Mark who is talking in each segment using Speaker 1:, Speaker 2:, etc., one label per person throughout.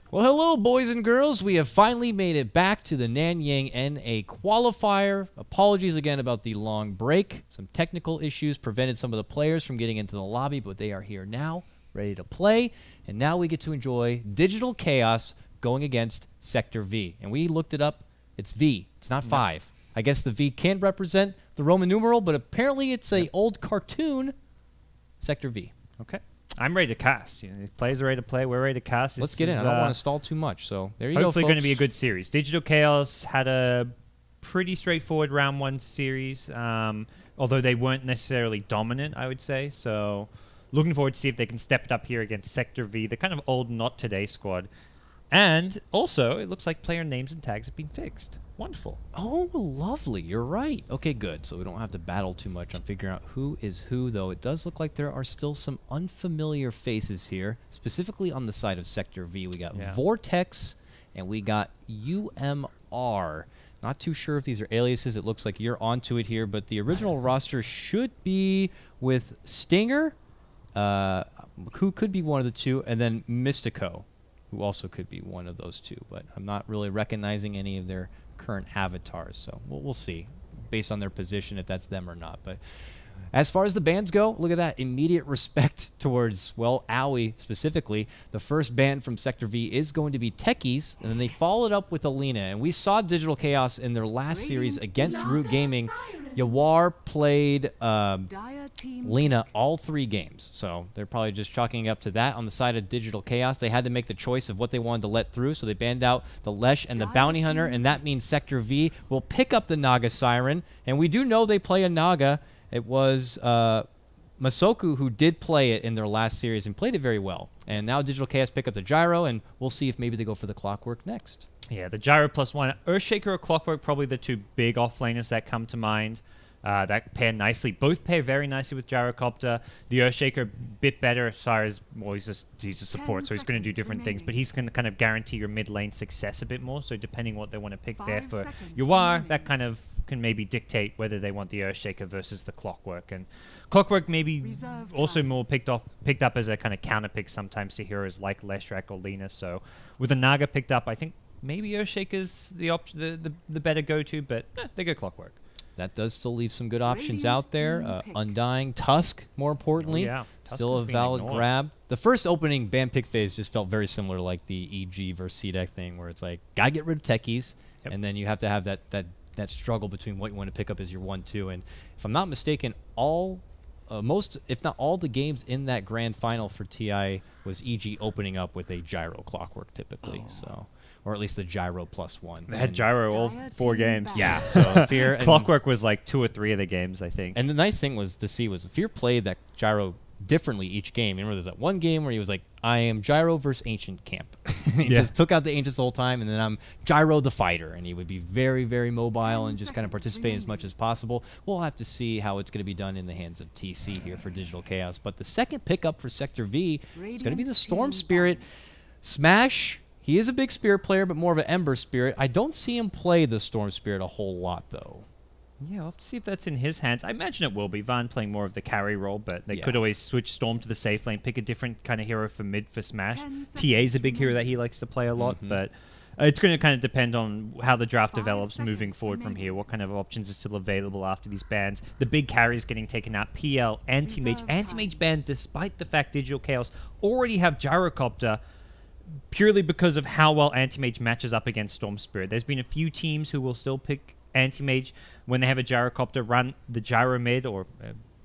Speaker 1: Well, hello, boys and girls. We have finally made it back to the Nanyang NA Qualifier. Apologies again about the long break. Some technical issues prevented some of the players from getting into the lobby, but they are here now, ready to play. And now we get to enjoy Digital Chaos going against Sector V. And we looked it up. It's V. It's not 5. I guess the V can represent the Roman numeral, but apparently it's a old cartoon Sector V.
Speaker 2: Okay. I'm ready to cast. You know, the players are ready to play. We're ready to cast.
Speaker 1: Let's get in. I don't want to stall too much. So there you go, folks.
Speaker 2: Hopefully going to be a good series. Digital Chaos had a pretty straightforward round 1 series, although they weren't necessarily dominant, I would say. So looking forward to see if they can step it up here against Sector V, the kind of old not today squad. And also, it looks like player names and tags have been fixed. Wonderful.
Speaker 1: Oh, lovely. You're right. Okay, good. So we don't have to battle too much on figuring out who is who, though. It does look like there are still some unfamiliar faces here, specifically on the side of Sector V. We got Vortex and we got UMR. Not too sure if these are aliases. It looks like you're onto it here, but the original roster should be with Stinger, who could be one of the two, and then Mystico, who also could be one of those two, but I'm not really recognizing any of their current avatars, so we'll see based on their position if that's them or not. But as far as the bans go, look at that immediate respect towards, well, Owie specifically. The first ban from Sector V is going to be Techies, and then they followed up with Alina, and we saw Digital Chaos in their last series against Root Gaming. Yawar played Lena all 3 games, so they're probably just chalking up to that. On the side of Digital Chaos, they had to make the choice of what they wanted to let through, so they banned out the Lesh and the Bounty Hunter, and that means Sector V will pick up the Naga Siren, and we do know they play a Naga. It was Masoku who did play it in their last series and played it very well, and now Digital Chaos pick up the Gyro, and we'll see if maybe they go for the Clockwork next.
Speaker 2: Yeah, the Gyro +1. Earthshaker or Clockwork, probably the 2 big offlaners that come to mind. That pair nicely. Both pair very nicely with Gyrocopter. The Earthshaker a bit better as far as, well, he's a support, so he's going to do different things, but he's going to kind of guarantee your mid lane success a bit more, so depending what they want to pick there for Yawar, that kind of can maybe dictate whether they want the Earthshaker versus the Clockwork. And Clockwork maybe also more picked up as a kind of counter pick sometimes to heroes like Leshrac or Lena. So with the Naga picked up, I think maybe Earthshaker's the better go-to, but they go Clockwork.
Speaker 1: That does still leave some good options out there. Undying, Tusk, more importantly. Still a valid grab. The first opening ban pick phase just felt very similar like the EG versus CDEC thing, where it's like, gotta get rid of Techies, and then you have to have that struggle between what you want to pick up as your 1-2. And if I'm not mistaken, most, if not all, the games in that grand final for TI was EG opening up with a Gyro Clockwork typically. So, or at least the Gyro +1.
Speaker 2: They had Gyro all 4 games.
Speaker 1: Yeah, so Fear and
Speaker 2: Clockwork was like 2 or 3 of the games, I think.
Speaker 1: And the nice thing was to see was Fear played that Gyro differently each game. Remember, there's that one game where he was like, I am Gyro versus Ancient Camp. He just took out the Ancients the whole time, and then I'm Gyro the Fighter, and he would be very, very mobile and just kind of participate as much as possible. We'll have to see how it's going to be done in the hands of TC here for Digital Chaos. But the second pickup for Sector V is going to be the Storm Spirit. Smash, he is a big Spirit player, but more of an Ember Spirit. I don't see him play the Storm Spirit a whole lot, though.
Speaker 2: Yeah, we'll have to see if that's in his hands. I imagine it will be. Van playing more of the carry role, but they could always switch Storm to the safe lane, pick a different kind of hero for mid for Smash. TA's a big hero that he likes to play a lot, but it's going to kind of depend on how the draft develops moving forward from here, what kind of options are still available after these bans. The big carries getting taken out, PL, Anti-Mage. Anti-Mage banned despite the fact Digital Chaos already have Gyrocopter, purely because of how well Anti-Mage matches up against Storm Spirit. There's been a few teams who will still pick Anti-Mage when they have a Gyrocopter, run the Gyro mid, or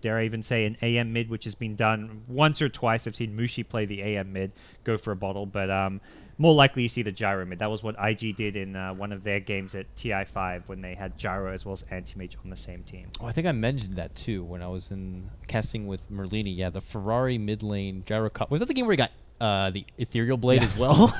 Speaker 2: dare I even say an AM mid, which has been done once or twice. I've seen Mushi play the AM mid, go for a bottle, but more likely you see the Gyro mid. That was what IG did in one of their games at TI5 when they had Gyro as well as Anti-Mage on the same team.
Speaker 1: Oh, I think I mentioned that too when I was in casting with Merlini. Yeah, the Ferrari mid lane Gyrocopter. Was that the game where he got the Ethereal Blade as well?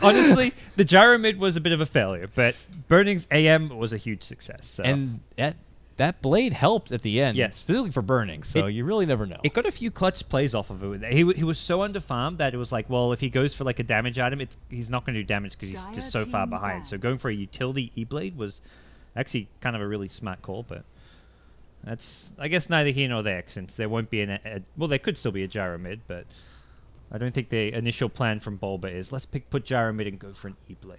Speaker 2: Honestly, the Gyro mid was a bit of a failure, but Burning's AM was a huge success. So.
Speaker 1: And that blade helped at the end,
Speaker 2: yes,
Speaker 1: specifically for Burning, so you really never know.
Speaker 2: It got a few clutch plays off of it. He was so underfarmed that it was like, well, if he goes for like a damage item, he's not going to do damage because he's just so far behind. So going for a utility E-Blade was actually kind of a really smart call, but that's, I guess, neither here nor there, since there won't be well, there could still be a Gyro mid, but I don't think the initial plan from Bulba is let's put Gyro mid and go for an E-Blade.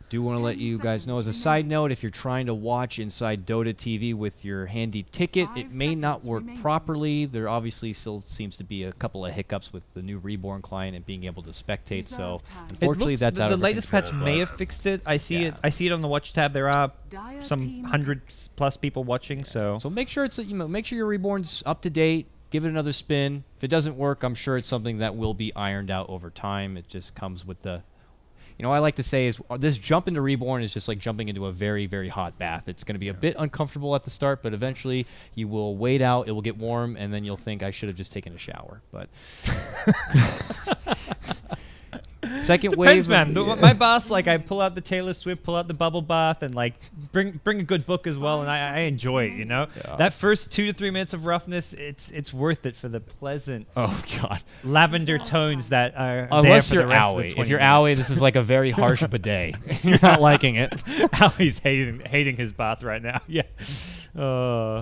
Speaker 1: Do want to let you guys know as a side note, if you're trying to watch inside Dota TV with your handy ticket, it may not work properly. There obviously still seems to be a couple of hiccups with the new Reborn client and being able to spectate. So unfortunately, that's out of
Speaker 2: the latest
Speaker 1: control,
Speaker 2: patch may have fixed it. I see it. I see it on the watch tab. There are some 100+ people watching. So
Speaker 1: make sure it's make sure your Reborn's up to date. Give it another spin. If it doesn't work, I'm sure it's something that will be ironed out over time. It just comes with the. I like to say is this jump into Reborn is just like jumping into a very, very hot bath. It's going to be a bit uncomfortable at the start, but eventually you will wade out, it will get warm, and then you'll think I should have just taken a shower. But second
Speaker 2: Depends,
Speaker 1: wave.
Speaker 2: Man. My boss, I pull out the Taylor Swift, pull out the bubble bath, and bring a good book as well, and I enjoy it. Yeah. That first 2 to 3 minutes of roughness, it's worth it for the pleasant, lavender tones that are.
Speaker 1: Unless you're Owie. If you're Owie, this is like a very harsh bidet. You're not liking it.
Speaker 2: Owie's hating his bath right now. Yeah.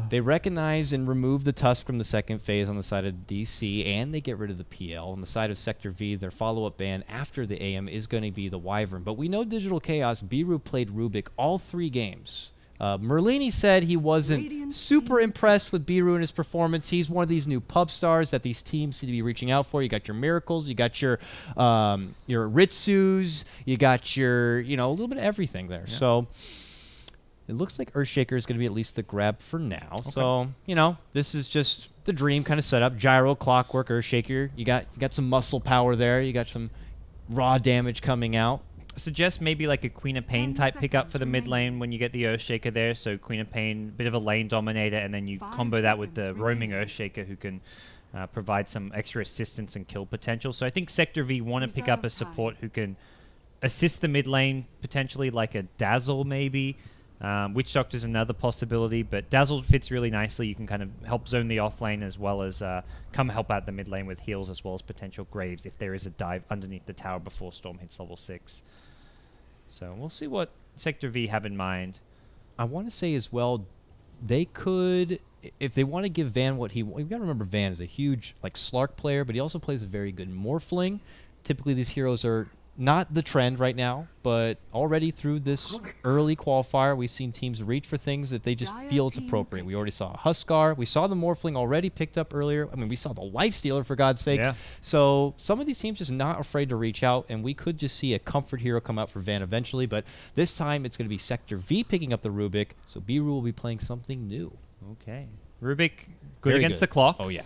Speaker 1: They recognize and remove the tusk from the second phase on the side of DC, and they get rid of the PL. On the side of Sector V, their follow-up ban after the AM is going to be the Wyvern. But we know Digital Chaos, Biru played Rubik all 3 games. Merlini said he wasn't super impressed with Biru and his performance. He's one of these new pub stars that these teams seem to be reaching out for. You got your Miracles, you got your Ritsus, you got your, a little bit of everything there. Yeah. So it looks like Earthshaker is going to be at least the grab for now. Okay. So, this is just the dream kind of setup. Gyro, Clockwork, Earthshaker. You got some muscle power there. You got some raw damage coming out.
Speaker 2: Suggest maybe like a Queen of Pain type pickup for the mid lane when you get the Earthshaker there. So Queen of Pain, bit of a lane dominator, and then you combo that with the roaming Earthshaker who can provide some extra assistance and kill potential. So I think Sector V want to pick up a support who can assist the mid lane, potentially like a Dazzle maybe. Witch Doctor's another possibility, but Dazzle fits really nicely. You can kind of help zone the off lane as well as come help out the mid lane with heals as well as potential Graves if there is a dive underneath the tower before Storm hits level 6. So we'll see what Sector V have in mind.
Speaker 1: I want to say as well, they could, if they want to give Van what you've got to remember Van is a huge Slark player, but he also plays a very good Morphling. Typically these heroes are not the trend right now, but already through this early qualifier, we've seen teams reach for things that they just feel it's appropriate. We already saw Huskar. We saw the Morphling already picked up earlier. I mean, we saw the Lifestealer, for God's sake. Yeah. So some of these teams just not afraid to reach out, and we could just see a comfort hero come out for Van eventually, but this time it's going to be Sector V picking up the Rubik, so Biru will be playing something new.
Speaker 2: Okay. Rubik, good against the clock.
Speaker 1: Oh, yeah.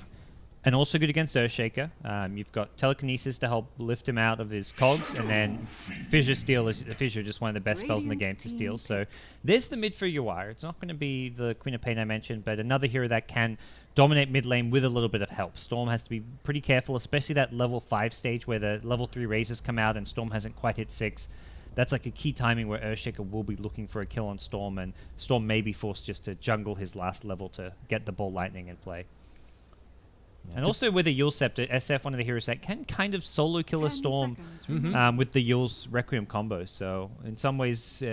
Speaker 2: And also good against Earthshaker. You've got Telekinesis to help lift him out of his cogs, and then Fissure Steal is Fissure, just one of the best spells in the game to steal. So there's the mid for Yuwire. It's not going to be the Queen of Pain I mentioned, but another hero that can dominate mid lane with a little bit of help. Storm has to be pretty careful, especially that level 5 stage where the level 3 Razors come out and Storm hasn't quite hit 6. That's like a key timing where Earthshaker will be looking for a kill on Storm, and Storm may be forced just to jungle his last level to get the Ball Lightning in play. Yeah. And also with a Yule Scepter, SF, one of the heroes that can kind of solo kill a Storm with the Yule's Requiem combo. So in some ways,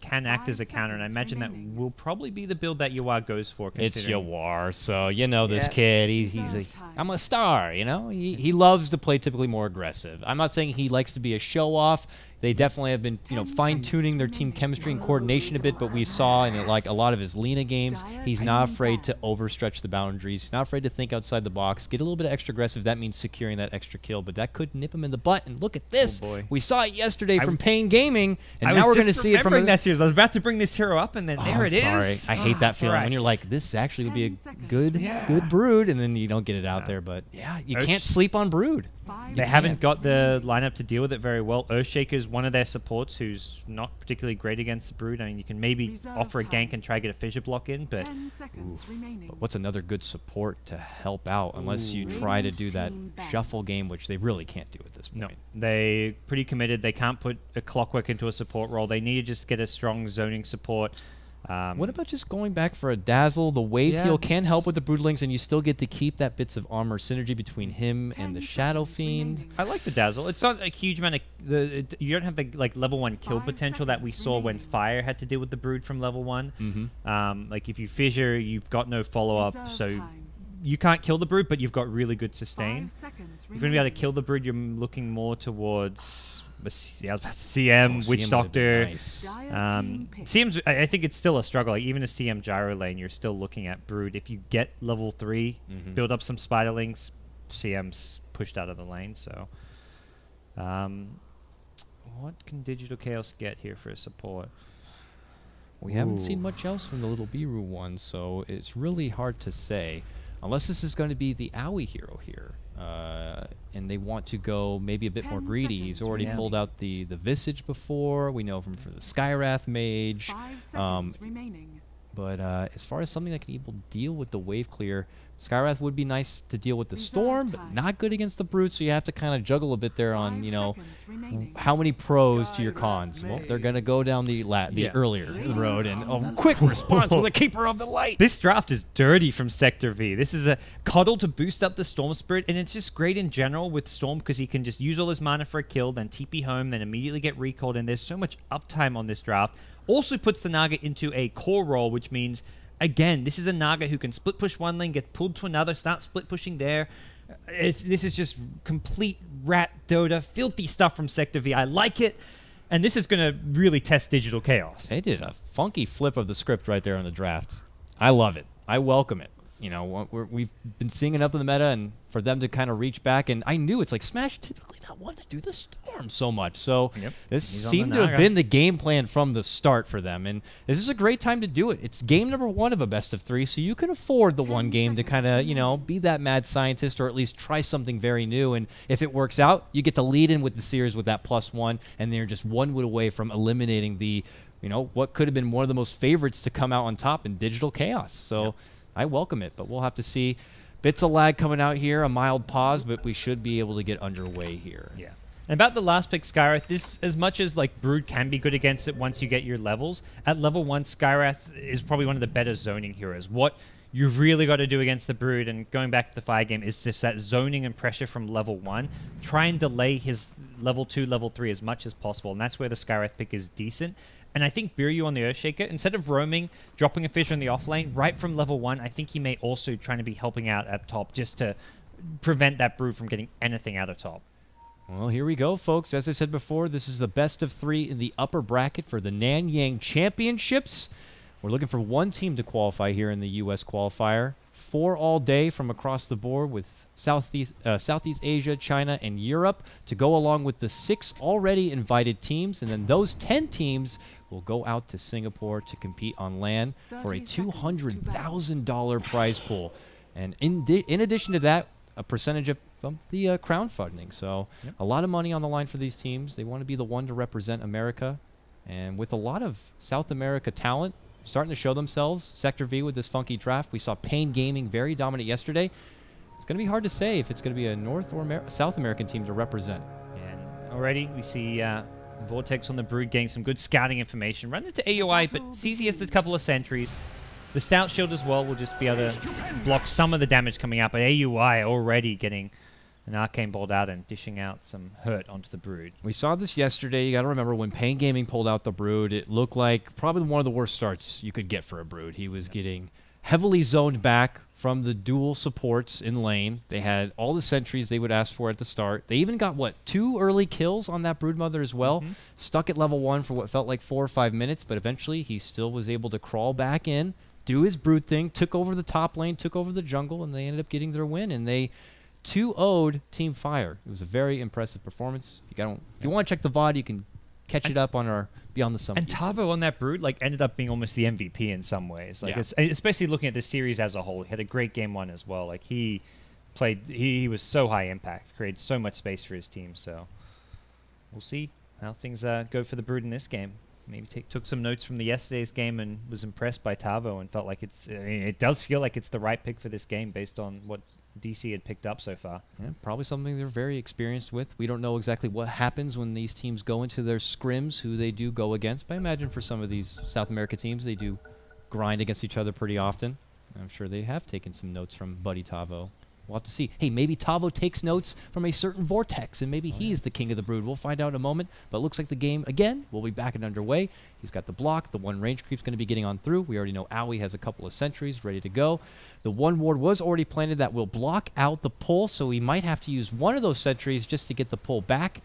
Speaker 2: can act as a counter. And I imagine that will probably be the build that Yawar goes for.
Speaker 1: It's Yawar, so this kid. I'm a star, He loves to play typically more aggressive. I'm not saying he likes to be a show-off. They definitely have been, fine-tuning their team chemistry and coordination a bit, but we saw in a lot of his Lina games, he's not afraid to overstretch the boundaries. He's not afraid to think outside the box, get a little bit extra aggressive. That means securing that extra kill, but that could nip him in the butt. And look at this.
Speaker 2: Oh boy.
Speaker 1: We saw it yesterday from Pain Gaming, and now we're going to see it from
Speaker 2: that series. I was about to bring this hero up, and then there it is.
Speaker 1: Sorry, I hate that feeling when you're like, this actually would be a good Brood, and then you don't get it out there. But yeah, you can't sleep on Brood.
Speaker 2: They haven't got the lineup to deal with it very well. Earthshaker is one of their supports who's not particularly great against the Brood. I mean, you can maybe offer a gank and try to get a fissure block in, but
Speaker 1: what's another good support to help out unless you try to do that shuffle game, which they really can't do at this point.
Speaker 2: No, they pretty committed. They can't put a Clockwork into a support role. They need to just get a strong zoning support.
Speaker 1: What about just going back for a Dazzle? The wave heal can help with the Broodlings, and you still get to keep that bits of armor synergy between him and the Shadow Fiend.
Speaker 2: I like the Dazzle. It's not a huge amount of... you don't have the level 1 kill potential that we saw when Fire had to deal with the Brood from level 1. If you fissure, you've got no follow-up, so you can't kill the brood, but you've got really good sustain. If you're going to be able to kill the brood, you're looking more towards CM, Witch Doctor.
Speaker 1: Nice.
Speaker 2: CM's, I think it's still a struggle. Like, even a CM gyro lane, you're still looking at brood. If you get level 3, build up some spiderlings, CM's pushed out of the lane. So, what can Digital Chaos get here for support?
Speaker 1: We haven't seen much else from the little Biru one, so it's really hard to say. Unless this is going to be the Owie hero here. And they want to go maybe a bit more greedy. He's already pulled out the Visage before. We know him for the Skywrath Mage.
Speaker 3: 5 seconds remaining.
Speaker 1: But as far as something that can deal with the wave clear, Skywrath would be nice to deal with the Storm, but not good against the Brute, so you have to kind of juggle a bit there on, you know, how many pros to your cons. Well, they're going to go down the earlier road, and a quick response from the Keeper of the Light.
Speaker 2: This draft is dirty from Sector V. This is a Coddle to boost up the Storm Spirit, and it's just great in general with Storm because he can just use all his mana for a kill, then TP home, then immediately get recalled, and there's so much uptime on this draft. Also puts the Naga into a core role, which means, again, this is a Naga who can split push one lane, get pulled to another, start split pushing there. This is just complete rat Dota, filthy stuff from Sector V. I like it, and this is going to really test Digital Chaos.
Speaker 1: They did a funky flip of the script right there in the draft. I love it. I welcome it. You know, we've been seeing enough of the meta, and for them to kind of reach back, and I knew it's like Smash typically not want to do the Storm so much, so this seemed to have been the game plan from the start for them, and this is a great time to do it. It's game number 1 of a best of 3, so you can afford the one game to kind of, you know, be that mad scientist or at least try something very new, and if it works out, you get to lead in with the Seers with that +1, and they're just 1 wood away from eliminating the, you know, what could have been one of the most favorites to come out on top in Digital Chaos. So I welcome it, but we'll have to see. Bits of lag coming out here, a mild pause, but we should be able to get underway here.
Speaker 2: Yeah. And about the last pick, Skywrath, this, as much as like Brood can be good against it once you get your levels, at level 1, Skywrath is probably one of the better zoning heroes. What you've really got to do against the Brood, and going back to the Fire game, is just that zoning and pressure from level 1. Try and delay his level 2, level 3 as much as possible, and that's where the Skywrath pick is decent. And I think Biryu on the Earthshaker, instead of roaming, dropping a Fissure in the offlane, right from level 1, I think he may also try to be helping out up top just to prevent that Brood from getting anything out of top.
Speaker 1: Well, here we go, folks. As I said before, this is the best of 3 in the upper bracket for the NYChampionships. We're looking for 1 team to qualify here in the U.S. qualifier. 4 all day from across the board with Southeast Asia, China, and Europe to go along with the 6 already invited teams. And then those 10 teams will go out to Singapore to compete on land for a $200,000 prize pool. And in addition to that, a percentage of the crowdfunding. So a lot of money on the line for these teams. They want to be the one to represent America. And with a lot of South America talent starting to show themselves, Sector V with this funky draft. We saw Pain Gaming very dominant yesterday. It's going to be hard to say if it's going to be a North or South American team to represent.
Speaker 2: And already we see Vortex on the Brood getting some good scouting information. Run into AUI, but CZ has a couple of sentries. The Stout Shield as well will just be able to block some of the damage coming out, but AUI already getting an Arcane Bolt out and dishing out some hurt onto the Brood.
Speaker 1: We saw this yesterday. You got to remember when Pain Gaming pulled out the Brood, it looked like probably one of the worst starts you could get for a Brood. He was getting heavily zoned back from the dual supports in lane. They had all the sentries they would ask for at the start. They even got, what, 2 early kills on that Broodmother as well. Stuck at level 1 for what felt like 4 or 5 minutes, but eventually he still was able to crawl back in, do his Brood thing, took over the top lane, took over the jungle, and they ended up getting their win. And they 2-0'd Team Fire. It was a very impressive performance. If you want to check the VOD, you can catch it up on our Beyond the Summit.
Speaker 2: And Tavo on that Brood like ended up being almost the MVP in some ways. Like especially looking at the series as a whole. He had a great game 1 as well. Like he was so high impact, created so much space for his team. So we'll see how things go for the Brood in this game. Maybe took some notes from the yesterday's game and was impressed by Tavo and felt like it does feel like it's the right pick for this game based on what DC had picked up so far.
Speaker 1: Yeah, probably something they're very experienced with. We don't know exactly what happens when these teams go into their scrims, who they do go against. But I imagine for some of these South America teams, they do grind against each other pretty often. I'm sure they have taken some notes from Buddy Tavo. We'll have to see. Hey, maybe Tavo takes notes from a certain Vortex, and maybe he's the king of the Brood. We'll find out in a moment, but it looks like the game, again, will be back and underway. He's got the block. The one range creep's going to be getting on through. We already know Owie has a couple of sentries ready to go. The one ward was already planted that will block out the pull, so he might have to use one of those sentries just to get the pull back.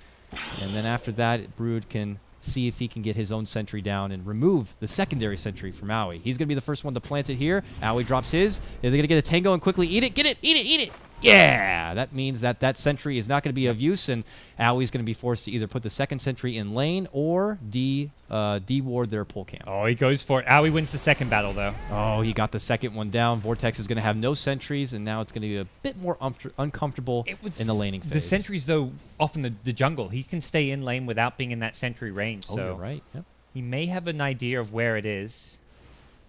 Speaker 1: And then after that, Brood can see if he can get his own sentry down and remove the secondary sentry from Owie. He's going to be the first one to plant it here. Owie drops his. They're going to get a tango and quickly eat it. Get it, eat it, eat it. Yeah! That means that that sentry is not going to be of use, and Owie's going to be forced to either put the second sentry in lane or de-ward their pull camp.
Speaker 2: Oh, he goes for it. Owie wins the second battle, though.
Speaker 1: Oh, he got the second one down. Vortex is going to have no sentries, and now it's going to be a bit more uncomfortable in the laning phase.
Speaker 2: The sentries, though, often the jungle. He can stay in lane without being in that sentry range.
Speaker 1: Oh,
Speaker 2: so
Speaker 1: you're right. Yep.
Speaker 2: He may have an idea of where it is.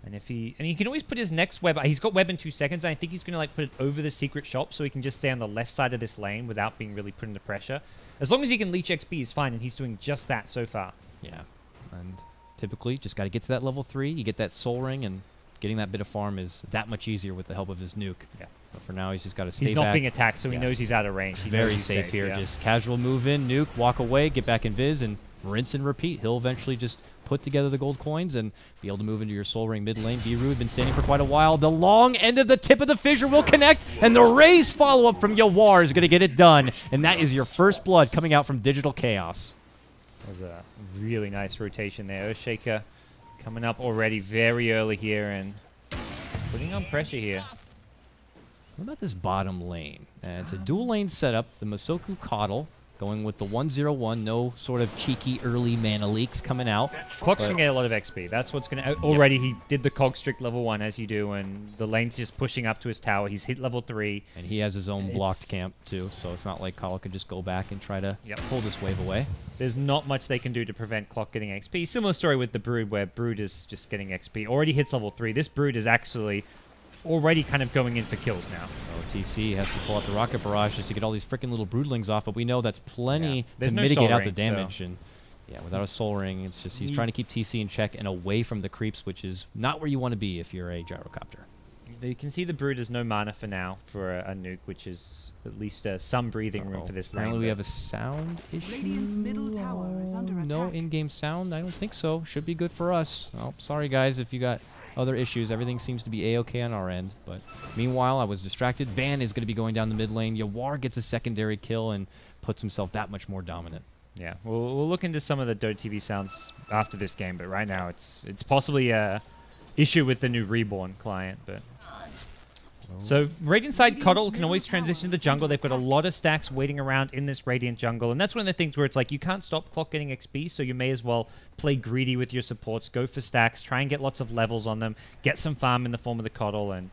Speaker 2: And if he can always put his next web. He's got web in 2 seconds. And I think he's going to like put it over the secret shop so he can just stay on the left side of this lane without being really put under pressure. As long as he can leech XP, he's fine, and he's doing just that so far.
Speaker 1: Yeah, and typically just got to get to that level 3. You get that soul ring, and getting that bit of farm is that much easier with the help of his nuke.
Speaker 2: Yeah.
Speaker 1: But for now, he's just got to stay
Speaker 2: He's
Speaker 1: back.
Speaker 2: not being attacked, so he knows he's out of range. He
Speaker 1: Very
Speaker 2: knows
Speaker 1: safe here.
Speaker 2: Yeah.
Speaker 1: Just casual move in, nuke, walk away, get back in Viz, and rinse and repeat. He'll eventually just put together the gold coins and be able to move into your soul ring mid lane. Beeroo been standing for quite a while. The long end of the tip of the fissure will connect, and the raise follow-up from Yawar is going to get it done. And that is your first blood coming out from Digital Chaos.
Speaker 2: That was a really nice rotation there. Earthshaker coming up already very early here and putting on pressure here.
Speaker 1: What about this bottom lane? It's a dual lane setup. The Masoku Coddle going with the 101. No sort of cheeky early mana leaks coming out.
Speaker 2: Clock's going to get a lot of XP. That's what's going to... Already he did the Cog Strict level 1 as you do, and the lane's just pushing up to his tower. He's hit level 3.
Speaker 1: And he has his own blocked camp too, so it's not like Coddle could just go back and try to pull this wave away.
Speaker 2: There's not much they can do to prevent Clock getting XP. Similar story with the Brood, where Brood is just getting XP. Already hits level 3. This Brood is actually already kind of going in for kills now.
Speaker 1: Oh, TC has to pull out the rocket barrage just to get all these freaking little broodlings off, but we know that's plenty to mitigate out the damage. And yeah, without a soul ring, it's just he's trying to keep TC in check and away from the creeps, which is not where you want to be if you're a gyrocopter.
Speaker 2: You can see the Brood has no mana for now for a nuke, which is at least some breathing room for this lane.
Speaker 1: Apparently we have a sound issue.
Speaker 3: Radiant's middle tower is under attack.
Speaker 1: No in-game sound? I don't think so. Should be good for us. Oh, sorry guys if you got other issues. Everything seems to be a-okay on our end. But meanwhile, I was distracted. Van is going to be going down the mid lane. Yawar gets a secondary kill and puts himself that much more dominant.
Speaker 2: Yeah, we'll look into some of the Dota TV sounds after this game, but right now it's possibly a issue with the new Reborn client. But so Radiant side Coddle can always transition to the jungle. They've got a lot of stacks waiting around in this Radiant jungle, and that's one of the things where it's like you can't stop Clock getting XP, so you may as well play greedy with your supports, go for stacks, try and get lots of levels on them, get some farm in the form of the Coddle, and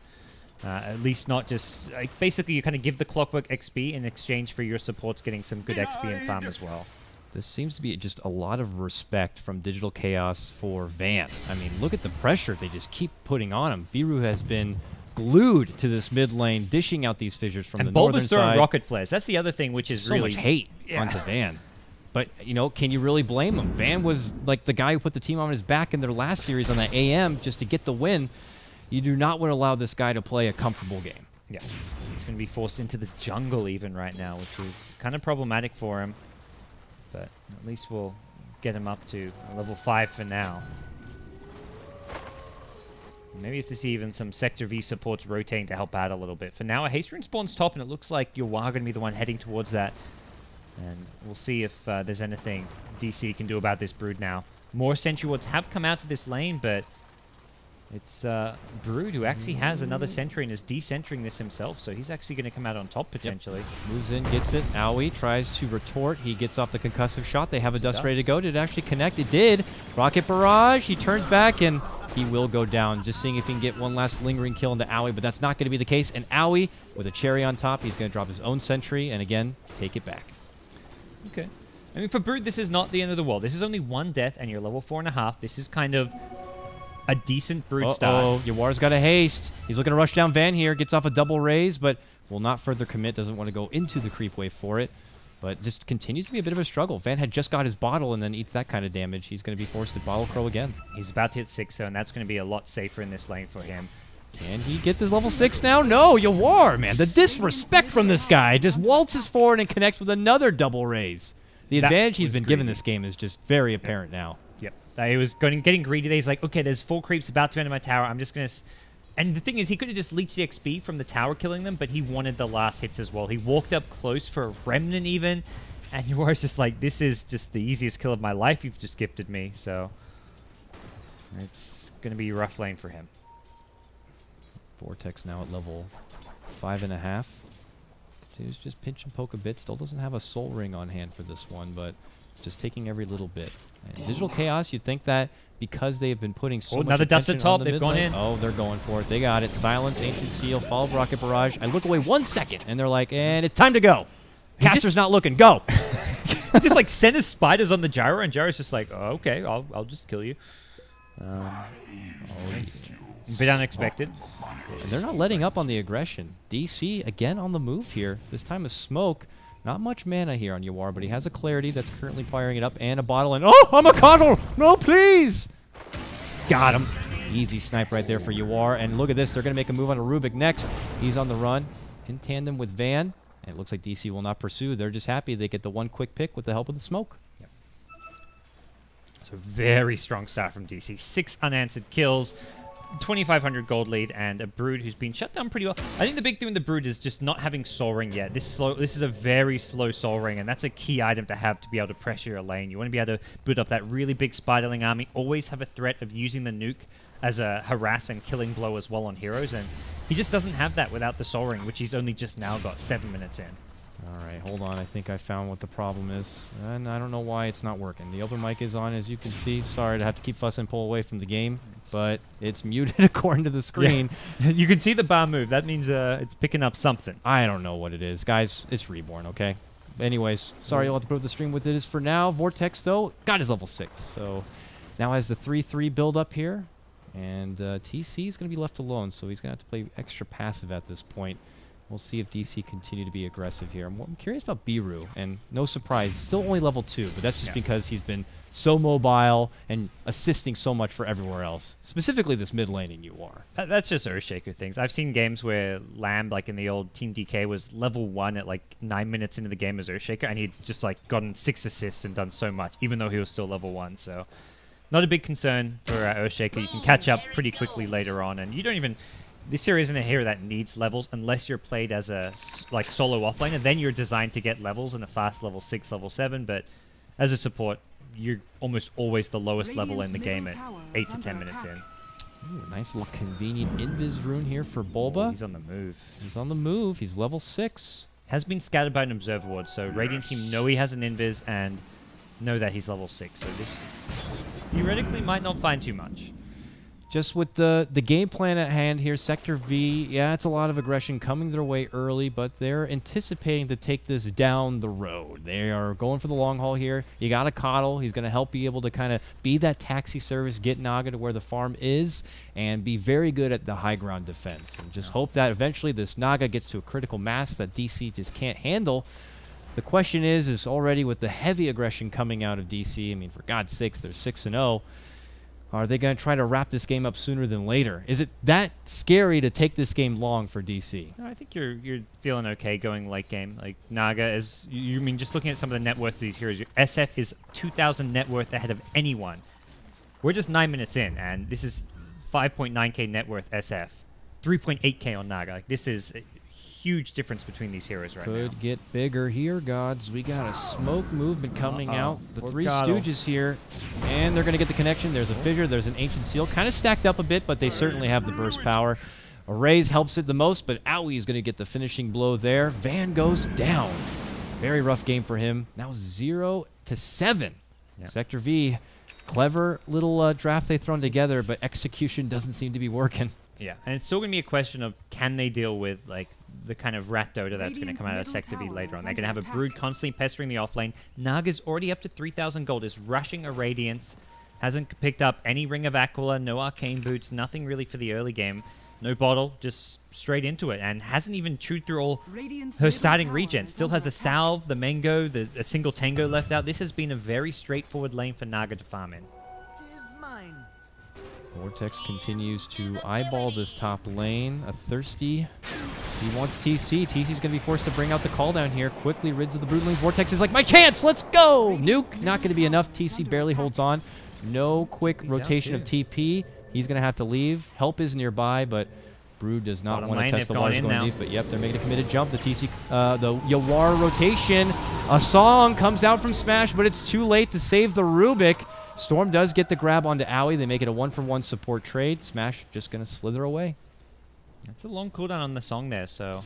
Speaker 2: at least not just... basically, you kind of give the Clockwork XP in exchange for your supports getting some good XP and farm as well.
Speaker 1: This seems to be just a lot of respect from Digital Chaos for Van. I mean, look at the pressure they just keep putting on him. Beeroo has been glued to this mid lane, dishing out these fissures from the northern side.
Speaker 2: And Bulba's throwing rocket flares. That's the other thing, which is
Speaker 1: so
Speaker 2: really...
Speaker 1: much hate onto Van. But, you know, can you really blame him? Van was like the guy who put the team on his back in their last series on that AM just to get the win. You do not want to allow this guy to play a comfortable game.
Speaker 2: Yeah. He's going to be forced into the jungle even right now, which is kind of problematic for him. But at least we'll get him up to level 5 for now. Maybe you have to see even some Sector V supports rotating to help out a little bit. For now, a haste rune spawns top, and it looks like Yawar going to be the one heading towards that. And we'll see if there's anything DC can do about this Brood now. More Sentry Wards have come out to this lane, but it's Brood who actually has another Sentry and is decentering this himself, so he's actually going to come out on top potentially.
Speaker 1: Yep. Moves in, gets it. Owie tries to retort. He gets off the concussive shot. They have a dust ready to go. Did it actually connect? It did. Rocket barrage. He turns back, and he will go down. Just seeing if he can get one last lingering kill into Owie, but that's not going to be the case. And Owie, with a cherry on top, he's going to drop his own Sentry, and again, take it back.
Speaker 2: Okay. I mean, for Brood, this is not the end of the world. This is only one death, and you're level 4.5. This is kind of a decent Brood start.
Speaker 1: Yawar's got a haste. He's looking to rush down Van here. Gets off a double raise, but will not further commit. Doesn't want to go into the creep wave for it. But just continues to be a bit of a struggle. Van had just got his bottle and then eats that kind of damage. He's going to be forced to bottle crow again.
Speaker 2: He's about to hit 6, and that's going to be a lot safer in this lane for him.
Speaker 1: Can he get this level 6 now? No, Yawar, man. The disrespect from this guy. Just waltzes forward and connects with another double raise. The advantage he's been given this game is just very apparent now.
Speaker 2: Yep. He was getting greedy there. He's like, okay, there's 4 creeps about to enter my tower. I'm just going to... And the thing is, he could have just leached the XP from the tower killing them, but he wanted the last hits as well. He walked up close for a remnant even, and Yawar's just like, this is just the easiest kill of my life you've just gifted me, so... It's going to be a rough lane for him.
Speaker 1: Vortex now at level 5.5. Continues to just pinch and poke a bit. Still doesn't have a soul ring on hand for this one, but just taking every little bit. And Digital Chaos, you'd think that because they have been putting so much
Speaker 2: another dust
Speaker 1: attention
Speaker 2: at top,
Speaker 1: on the
Speaker 2: they've gone in.
Speaker 1: Oh, they're going for it. They got it. Silence, Ancient Seal, follow Rocket Barrage. I look away 1 second, and they're like, and it's time to go. Caster's not looking. Go.
Speaker 2: He just like sent his spiders on the gyro, and gyro's just like, oh, okay, I'll just kill you. A bit unexpected.
Speaker 1: And they're not letting up on the aggression. DC, again, on the move here. This time a smoke. Not much mana here on Yawar, but he has a Clarity that's currently firing it up, and a bottle, and oh, I'm a coddle! No, please! Got him. Easy snipe right there for Yawar, and look at this. They're going to make a move on a Rubik next. He's on the run, in tandem with Van, and it looks like DC will not pursue. They're just happy they get the one quick pick with the help of the smoke.
Speaker 2: Yep. So very strong start from DC. 6 unanswered kills. 2,500 gold lead, and a Brood who's been shut down pretty well. I think the big thing with the Brood is just not having Soul Ring yet. This is a very slow Soul Ring, and that's a key item to have to be able to pressure your lane. You want to be able to build up that really big Spiderling army, always have a threat of using the nuke as a harass and killing blow as well on heroes, and he just doesn't have that without the Soul Ring, which he's only just now got 7 minutes in.
Speaker 1: All right, hold on. I think I found what the problem is, and I don't know why it's not working. The open mic is on, as you can see. Sorry to have to keep fuss and pull away from the game, but it's muted according to the screen.
Speaker 2: Yeah. You can see the bar move. That means it's picking up something.
Speaker 1: I don't know what it is. Guys, it's Reborn, okay? Anyways, sorry you'll have to put up the stream with it is for now. Vortex, though, got his level 6. So now has the 3-3 build up here, and TC is going to be left alone, so he's going to have to play extra passive at this point. We'll see if DC continue to be aggressive here. I'm curious about Biru, and no surprise, still only level 2, but that's just because he's been so mobile and assisting so much for everywhere else, specifically this mid lane in UR.
Speaker 2: That's just Earthshaker things. I've seen games where Lamb, like in the old Team DK, was level 1 at like 9 minutes into the game as Earthshaker, and he'd just like gotten 6 assists and done so much, even though he was still level 1. So not a big concern for Earthshaker. You can catch up pretty quickly later on, and you don't even... This hero isn't a hero that needs levels unless you're played as a like solo offlaner. Then you're designed to get levels in a fast level 6, level 7. But as a support, you're almost always the lowest level in the game at 8 to 10 minutes in.
Speaker 1: Ooh, nice little convenient invis rune here for Bulba.
Speaker 2: Oh, he's on the move.
Speaker 1: He's on the move. He's level 6.
Speaker 2: Has been scattered by an Observer Ward, so Radiant team know he has an invis and know that he's level 6. So this theoretically might not find too much.
Speaker 1: Just with the game plan at hand here, Sector V, yeah, it's a lot of aggression coming their way early, but they're anticipating to take this down the road. They are going for the long haul here. You got a Coddle. He's going to help be able to kind of be that taxi service, get Naga to where the farm is, and be very good at the high ground defense. And just hope that eventually this Naga gets to a critical mass that DC just can't handle. The question is already with the heavy aggression coming out of DC, I mean, for God's sakes, they're 6-0. Are they going to try to wrap this game up sooner than later? Is it that scary to take this game long for DC?
Speaker 2: No, I think you're feeling okay going late game. Like Naga is, you mean just looking at some of the net worth of these heroes, your SF is 2,000 net worth ahead of anyone. We're just 9 minutes in, and this is 5.9k net worth SF, 3.8k on Naga. Like this is a huge difference between these heroes right now.
Speaker 1: Could get bigger here, gods. We got a smoke movement coming out. The Three Stooges here, and they're going to get the connection. There's a fissure. There's an Ancient Seal. Kind of stacked up a bit, but they certainly have the burst power. Arrays helps it the most, but Owie is going to get the finishing blow there. Van goes down. Very rough game for him. Now 0-7. Yep. Sector V, clever little draft they've thrown together, but execution doesn't seem to be working.
Speaker 2: Yeah, and it's still going to be a question of can they deal with like the kind of rat Dota that's going to come out of Sector V later on. They're going to have a Brood constantly pestering the offlane. Naga's already up to 3,000 gold, is rushing a Radiance, hasn't picked up any Ring of Aquila, no Arcane Boots, nothing really for the early game. No bottle, just straight into it, and hasn't even chewed through all her starting regen. Still has a Salve, the Mango, a single Tango left out. This has been a very straightforward lane for Naga to farm in.
Speaker 1: Vortex continues to eyeball this top lane. A thirsty. He wants TC. TC's going to be forced to bring out the call down here. Quickly rids of the Broodlings. Vortex is like, my chance, let's go! Nuke, not going to be enough. TC barely holds on. No quick rotation of TP. He's going to have to leave. Help is nearby, but Brood does not want to test the waters going deep. But yep, they're making a committed jump. The TC, the Yawar rotation. A song comes out from Smash, but it's too late to save the Rubik. Storm does get the grab onto Owie. They make it a 1-for-1 support trade. Smash just going to slither away.
Speaker 2: That's a long cooldown on the song there, so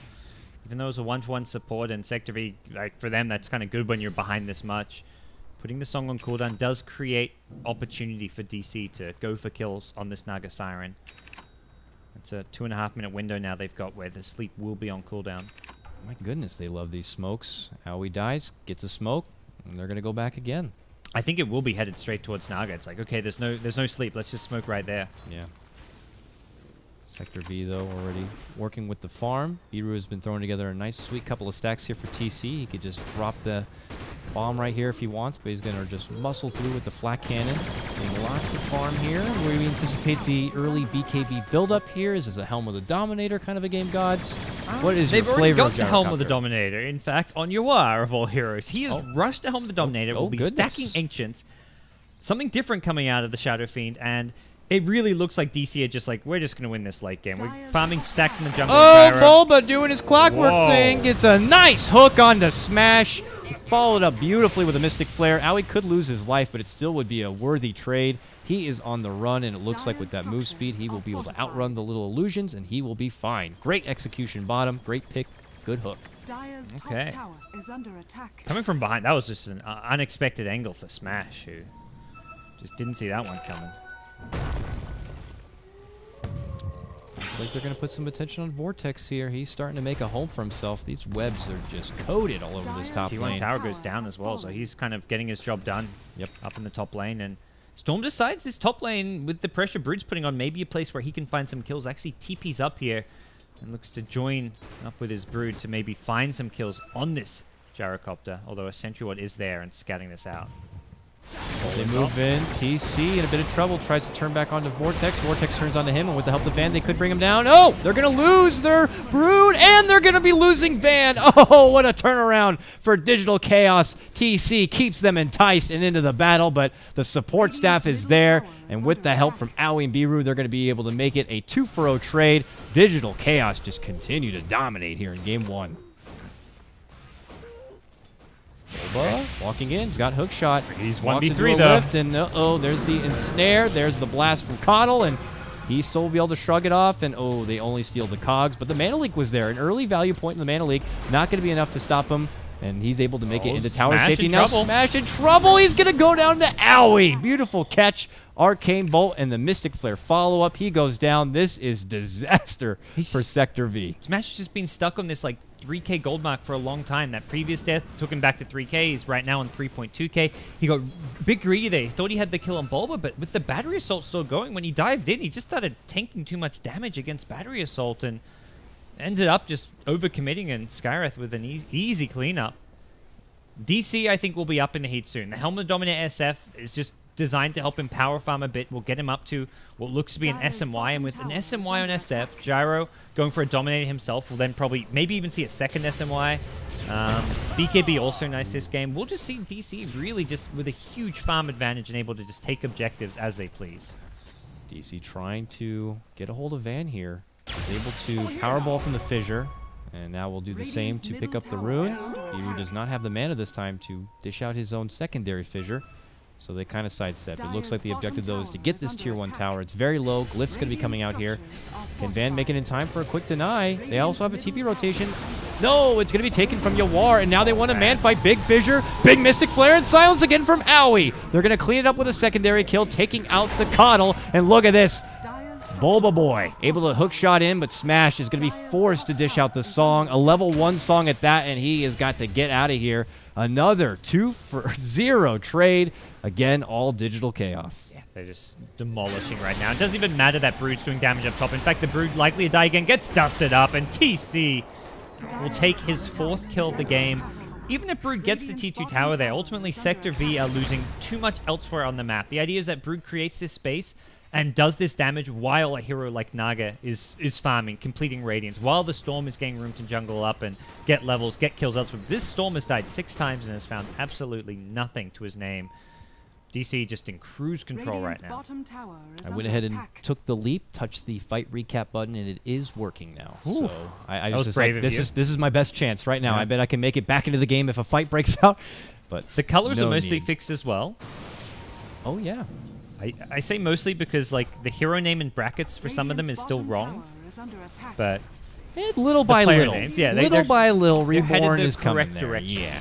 Speaker 2: even though it was a 1-for-1 support and Sector V, like for them, that's kind of good when you're behind this much. Putting the song on cooldown does create opportunity for DC to go for kills on this Naga Siren. It's a 2.5-minute window now they've got where the sleep will be on cooldown.
Speaker 1: My goodness, they love these smokes. Owie dies, gets a smoke, and they're going to go back again.
Speaker 2: I think it will be headed straight towards Naga. It's like, okay, there's no sleep. Let's just smoke right there.
Speaker 1: Yeah. Sector V, though, already working with the farm. Biru has been throwing together a nice, sweet couple of stacks here for TC. He could just drop the bomb right here if he wants, but he's going to just muscle through with the flak cannon. Getting lots of farm here. We anticipate the early BKB build-up here. Is this a Helm of the Dominator kind of a game, Gods? What is your flavor of
Speaker 2: They've already got the Helm of the Dominator. In fact, on Yawar of all heroes. He has rushed the Helm of the Dominator. Will be stacking Ancients. Something different coming out of the Shadow Fiend, and it really looks like DC are just like, we're just going to win this late game. We're farming stacks in the jungle.
Speaker 1: Oh, Bulba doing his clockwork thing. Gets a nice hook onto Smash. Followed up beautifully with a Mystic Flare. Owie could lose his life, but it still would be a worthy trade. He is on the run, and it looks like with that move speed, he will be able to outrun the little illusions, and he will be fine. Great execution bottom. Great pick. Good hook.
Speaker 2: Okay. Coming from behind, that was just an unexpected angle for Smash, who just didn't see that one coming.
Speaker 1: Looks like they're going to put some attention on Vortex here. He's starting to make a home for himself. These webs are just coated all over this top lane.
Speaker 2: T1 tower goes down as well, so he's kind of getting his job done. Yep, up in the top lane. And Storm decides this top lane, with the pressure Brood's putting on, maybe a place where he can find some kills. Actually, TP's up here and looks to join up with his Brood to maybe find some kills on this Gyrocopter, although a Sentry Ward is there and scouting this out.
Speaker 1: They move in. TC in a bit of trouble. Tries to turn back onto Vortex. Vortex turns onto him, and with the help of Van, they could bring him down. Oh, they're going to lose their Brood, and they're going to be losing Van. Oh, what a turnaround for Digital Chaos. TC keeps them enticed and into the battle, but the support staff is there, and with the help from Owie and Biru, they're going to be able to make it a 2-for-0 trade. Digital Chaos just continue to dominate here in Game 1. Bulba walking in. He's got hook shot.
Speaker 2: He's 1v3 though.
Speaker 1: Lift, and there's the ensnare. There's the blast from Coddle, and he still will be able to shrug it off. And they only steal the cogs. But the Mana Leak was there. An early value point in the Mana Leak. Not going to be enough to stop him. And he's able to make it into tower safety. Now Smash in trouble. He's going to go down to Owie. Beautiful catch. Arcane Bolt and the Mystic Flare follow-up. He goes down. This is disaster for Sector V.
Speaker 2: Smash has just been stuck on this like 3K gold mark for a long time. That previous death took him back to 3K. He's right now on 3.2K. He got a bit greedy there. He thought he had the kill on Bulba, but with the Battery Assault still going, when he dived in, he just started tanking too much damage against Battery Assault and ended up just overcommitting, and Skywrath with an easy cleanup. DC, I think, will be up in the heat soon. The Helm of the Dominator SF is just designed to help him power farm a bit. We'll get him up to what looks to be an SMY, and with an SMY on SF, Gyro going for a Dominator himself will then probably maybe even see a second SMY. BKB also nice this game. We'll just see DC really just with a huge farm advantage and able to just take objectives as they please.
Speaker 1: DC trying to get a hold of Van here. He's able to powerball from the fissure, and now we'll do the same to pick up the rune. He does not have the mana this time to dish out his own secondary fissure, so they kind of sidestep. It looks like the objective, though, is to get this tier 1 tower. It's very low. Glyph's going to be coming out here. Can Van make it in time for a quick deny? They also have a TP rotation. No, it's going to be taken from Yawar, and now they want a man fight. Big fissure, big Mystic Flare, and silence again from Owie. They're going to clean it up with a secondary kill, taking out the Coddle, and look at this. Bulba Boy able to hook shot in, but Smash is going to be forced to dish out the song. A level 1 song at that, and he has got to get out of here. Another 2-for-0 trade. Again, all Digital Chaos.
Speaker 2: Yeah, they're just demolishing right now. It doesn't even matter that Brood's doing damage up top. In fact, the Brood likely to die again, gets dusted up, and TC will take his 4th kill of the game. Even if Brood gets the T2 tower there, ultimately Sector V are losing too much elsewhere on the map. The idea is that Brood creates this space, and does this damage while a hero like Naga is farming, completing Radiance, while the Storm is getting room to jungle up and get levels, get kills elsewhere. This Storm has died 6 times and has found absolutely nothing to his name. DC just in cruise control right now.
Speaker 1: I went ahead and took the leap, touched the fight recap button, and it is working now. Ooh. So I was just like, this is my best chance right now. Yeah. I bet I can make it back into the game if a fight breaks out. But
Speaker 2: the colors are mostly fixed as well.
Speaker 1: Oh yeah.
Speaker 2: I say mostly because like the hero name in brackets for some of them is still wrong, but
Speaker 1: little by little,
Speaker 2: little
Speaker 1: by little, Reborn is coming there. Yeah.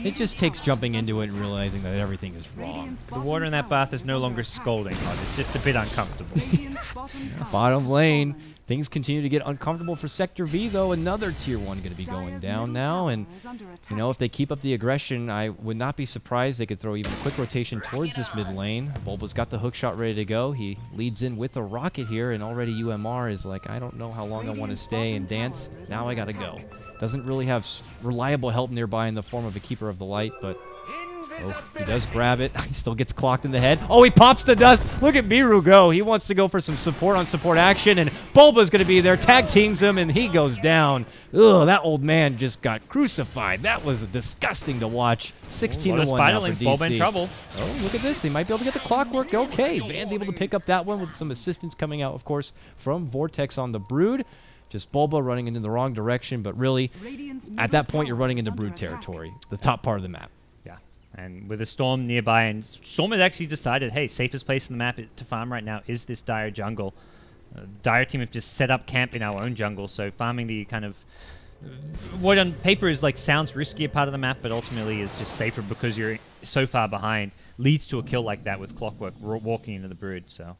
Speaker 1: It just takes jumping into it and realizing that everything is wrong.
Speaker 2: The water in that bath is no longer scalding hot. It's just a bit uncomfortable.
Speaker 1: Bottom lane. Things continue to get uncomfortable for Sector V, though. Another Tier 1 going to be going down now. And, you know, if they keep up the aggression, I would not be surprised they could throw even a quick rotation towards this mid lane. Bulba's got the hook shot ready to go. He leads in with a rocket here, and already UMR is like, I don't know how long I want to stay and dance. Now I got to go. Doesn't really have reliable help nearby in the form of a Keeper of the Light, but he does grab it. He still gets clocked in the head. Oh, he pops the dust. Look at Biru go. He wants to go for some support on support action, and Bulba's going to be there. Tag teams him, and he goes down. Ugh, that old man just got crucified. That was disgusting to watch. 16-1 now for DC.
Speaker 2: Bulba in trouble.
Speaker 1: Oh, look at this. They might be able to get the clockwork. Okay, Van's able to pick up that one with some assistance coming out, of course, from Vortex on the Brood. Just Bulba running into the wrong direction, but really, at that point, you're running into Brood territory, the top part of the map.
Speaker 2: Yeah, and with a Storm nearby, and Storm had actually decided, hey, safest place in the map to farm right now is this Dire jungle. Dire team have just set up camp in our own jungle, so farming the kind of what on paper is like sounds riskier part of the map, but ultimately is just safer because you're so far behind, leads to a kill like that with Clockwork walking into the Brood. So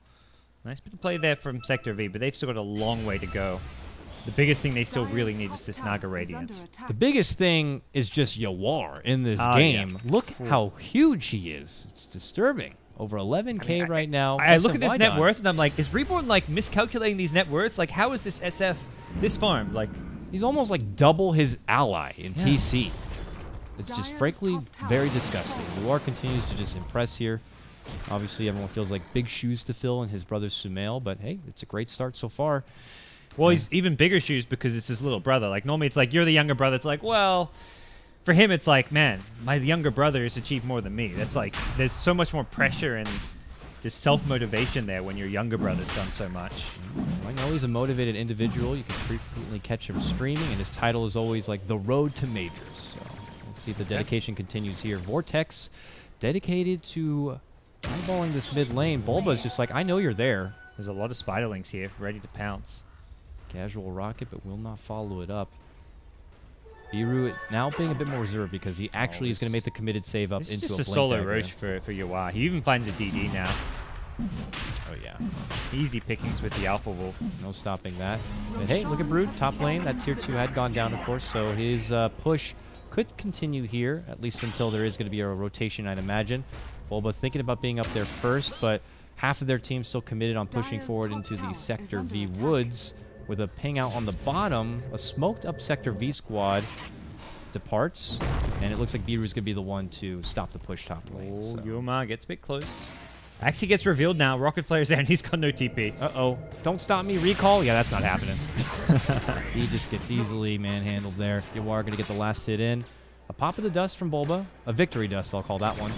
Speaker 2: nice bit of play there from Sector V, but they've still got a long way to go. The biggest thing they still really need is this Naga Radiance.
Speaker 1: The biggest thing is just Yawar in this game. Yeah. Look how huge he is. It's disturbing. Over 11K right now.
Speaker 2: I look at this net worth and I'm like, is Reborn like miscalculating these net worths? Like, how is this SF this farm? Like,
Speaker 1: he's almost like double his ally in TC. It's just frankly very disgusting. Yawar continues to just impress here. Obviously, everyone feels like big shoes to fill in his brother Sumail, but hey, it's a great start so far.
Speaker 2: Well, he's even bigger shoes because it's his little brother. Like, normally it's like, you're the younger brother. It's like, well, for him, it's like, man, my younger brother has achieved more than me. That's like, there's so much more pressure and just self-motivation there when your younger brother's done so much.
Speaker 1: I know he's a motivated individual. You can frequently catch him streaming, and his title is always like The Road to Majors. So let's see if the dedication continues here. Vortex dedicated to eyeballing this mid lane. Bulba's just like, I know you're there.
Speaker 2: There's a lot of Spiderlings here, ready to pounce.
Speaker 1: Casual rocket, but will not follow it up. Biru now being a bit more reserved because he actually is going to make the committed save up into a blink.
Speaker 2: It's just a solo roach for Yawar. He even finds a DD now.
Speaker 1: Oh, yeah.
Speaker 2: Easy pickings with the Alpha Wolf.
Speaker 1: No stopping that. But hey, look at Brood, top lane. That tier 2 had gone down, of course, so his push could continue here, at least until there is going to be a rotation, I'd imagine. Bulba thinking about being up there first, but half of their team still committed on pushing forward into the Sector V woods. With a ping out on the bottom, a smoked up Sector V squad departs, and it looks like Biru's going to be the one to stop the push top lane.
Speaker 2: Oh, Yuma gets a bit close. Actually gets revealed now. Rocket Flare's there, and he's got no TP.
Speaker 1: Uh-oh. Don't stop me, recall? Yeah, that's not happening. He just gets easily manhandled there. Yawar going to get the last hit in. A pop of the dust from Bulba. A victory dust, I'll call that one.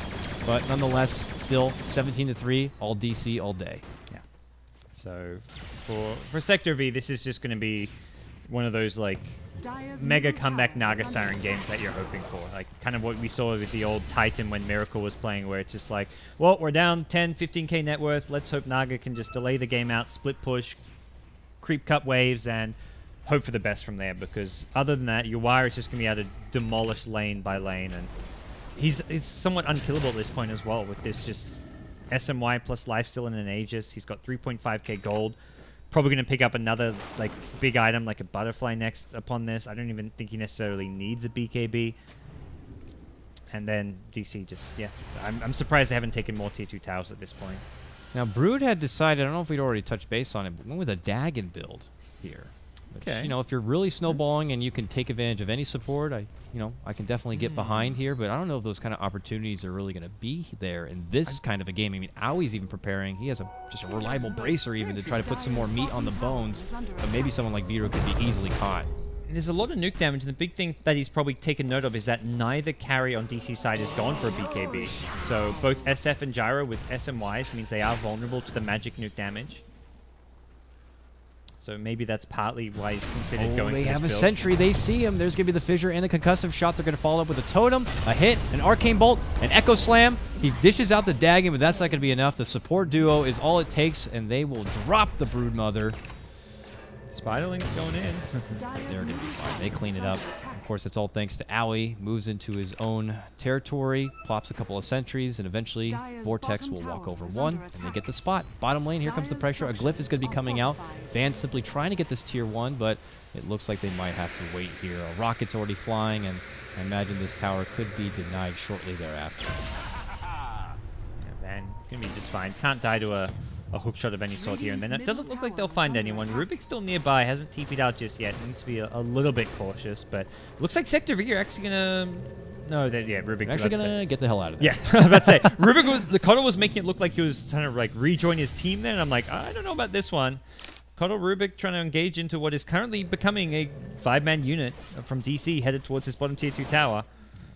Speaker 1: But nonetheless, still 17-3, all DC all day.
Speaker 2: So for Sector V, this is just going to be one of those like mega comeback Naga Siren games that you're hoping for. Like kind of what we saw with the old Titan when Miracle was playing, where it's just like, well, we're down 10, 15K net worth. Let's hope Naga can just delay the game out, split push, creep cut waves, and hope for the best from there. Because other than that, Yawar is just going to be able to demolish lane by lane. And he's somewhat unkillable at this point as well with this just SMY plus lifesteal and an Aegis. He's got 3.5k gold. Probably going to pick up another like big item like a butterfly next upon this. I don't even think he necessarily needs a BKB. And then DC just, yeah. I'm surprised they haven't taken more tier 2 towers at this point.
Speaker 1: Now, Brood had decided, I don't know if we'd already touched base on it, but went with a Dagon build here. Which,
Speaker 2: Okay.
Speaker 1: you know, if you're really snowballing and you can take advantage of any support, I can definitely get behind here. But I don't know if those kind of opportunities are really going to be there in this kind of a game. I mean, Aui's even preparing. He has just a reliable bracer even to try to put some more meat on the bones. But maybe someone like Vero could be easily caught.
Speaker 2: There's a lot of nuke damage, and the big thing that he's probably taken note of is that neither carry on DC side has gone for a BKB. So both SF and Gyro with SMYs means they are vulnerable to the magic nuke damage. So maybe that's partly why he's considered going for
Speaker 1: They
Speaker 2: this
Speaker 1: have a
Speaker 2: build.
Speaker 1: sentry. They see him. There's going to be the fissure and the concussive shot. They're going to follow up with a totem, a hit, an arcane bolt, an echo slam. He dishes out the dagging, but that's not going to be enough. The support duo is all it takes, and they will drop the Broodmother.
Speaker 2: Spiderling's going in.
Speaker 1: They're going to be fine. They clean it up. Of course, it's all thanks to Aui. Moves into his own territory, plops a couple of sentries, and eventually Vortex will walk over one, and they get the spot. Bottom lane, here comes the pressure. A glyph is going to be coming out. Van simply trying to get this tier 1, but it looks like they might have to wait here. A rocket's already flying, and I imagine this tower could be denied shortly thereafter.
Speaker 2: Yeah, Van going to be just fine. Can't die to a hook shot of any sort here, and then it doesn't look like they'll find anyone. Rubik's still nearby, hasn't TP'd out just yet. Needs to be a little bit cautious, but looks like Sector V are actually gonna. No, Rubik.
Speaker 1: They're actually gonna get the hell out of there.
Speaker 2: Yeah, I was about to say Rubik. The Coddle was making it look like he was trying to like rejoin his team there, and I'm like, I don't know about this one. Coddle Rubik trying to engage into what is currently becoming a 5-man unit from DC headed towards his bottom tier 2 tower.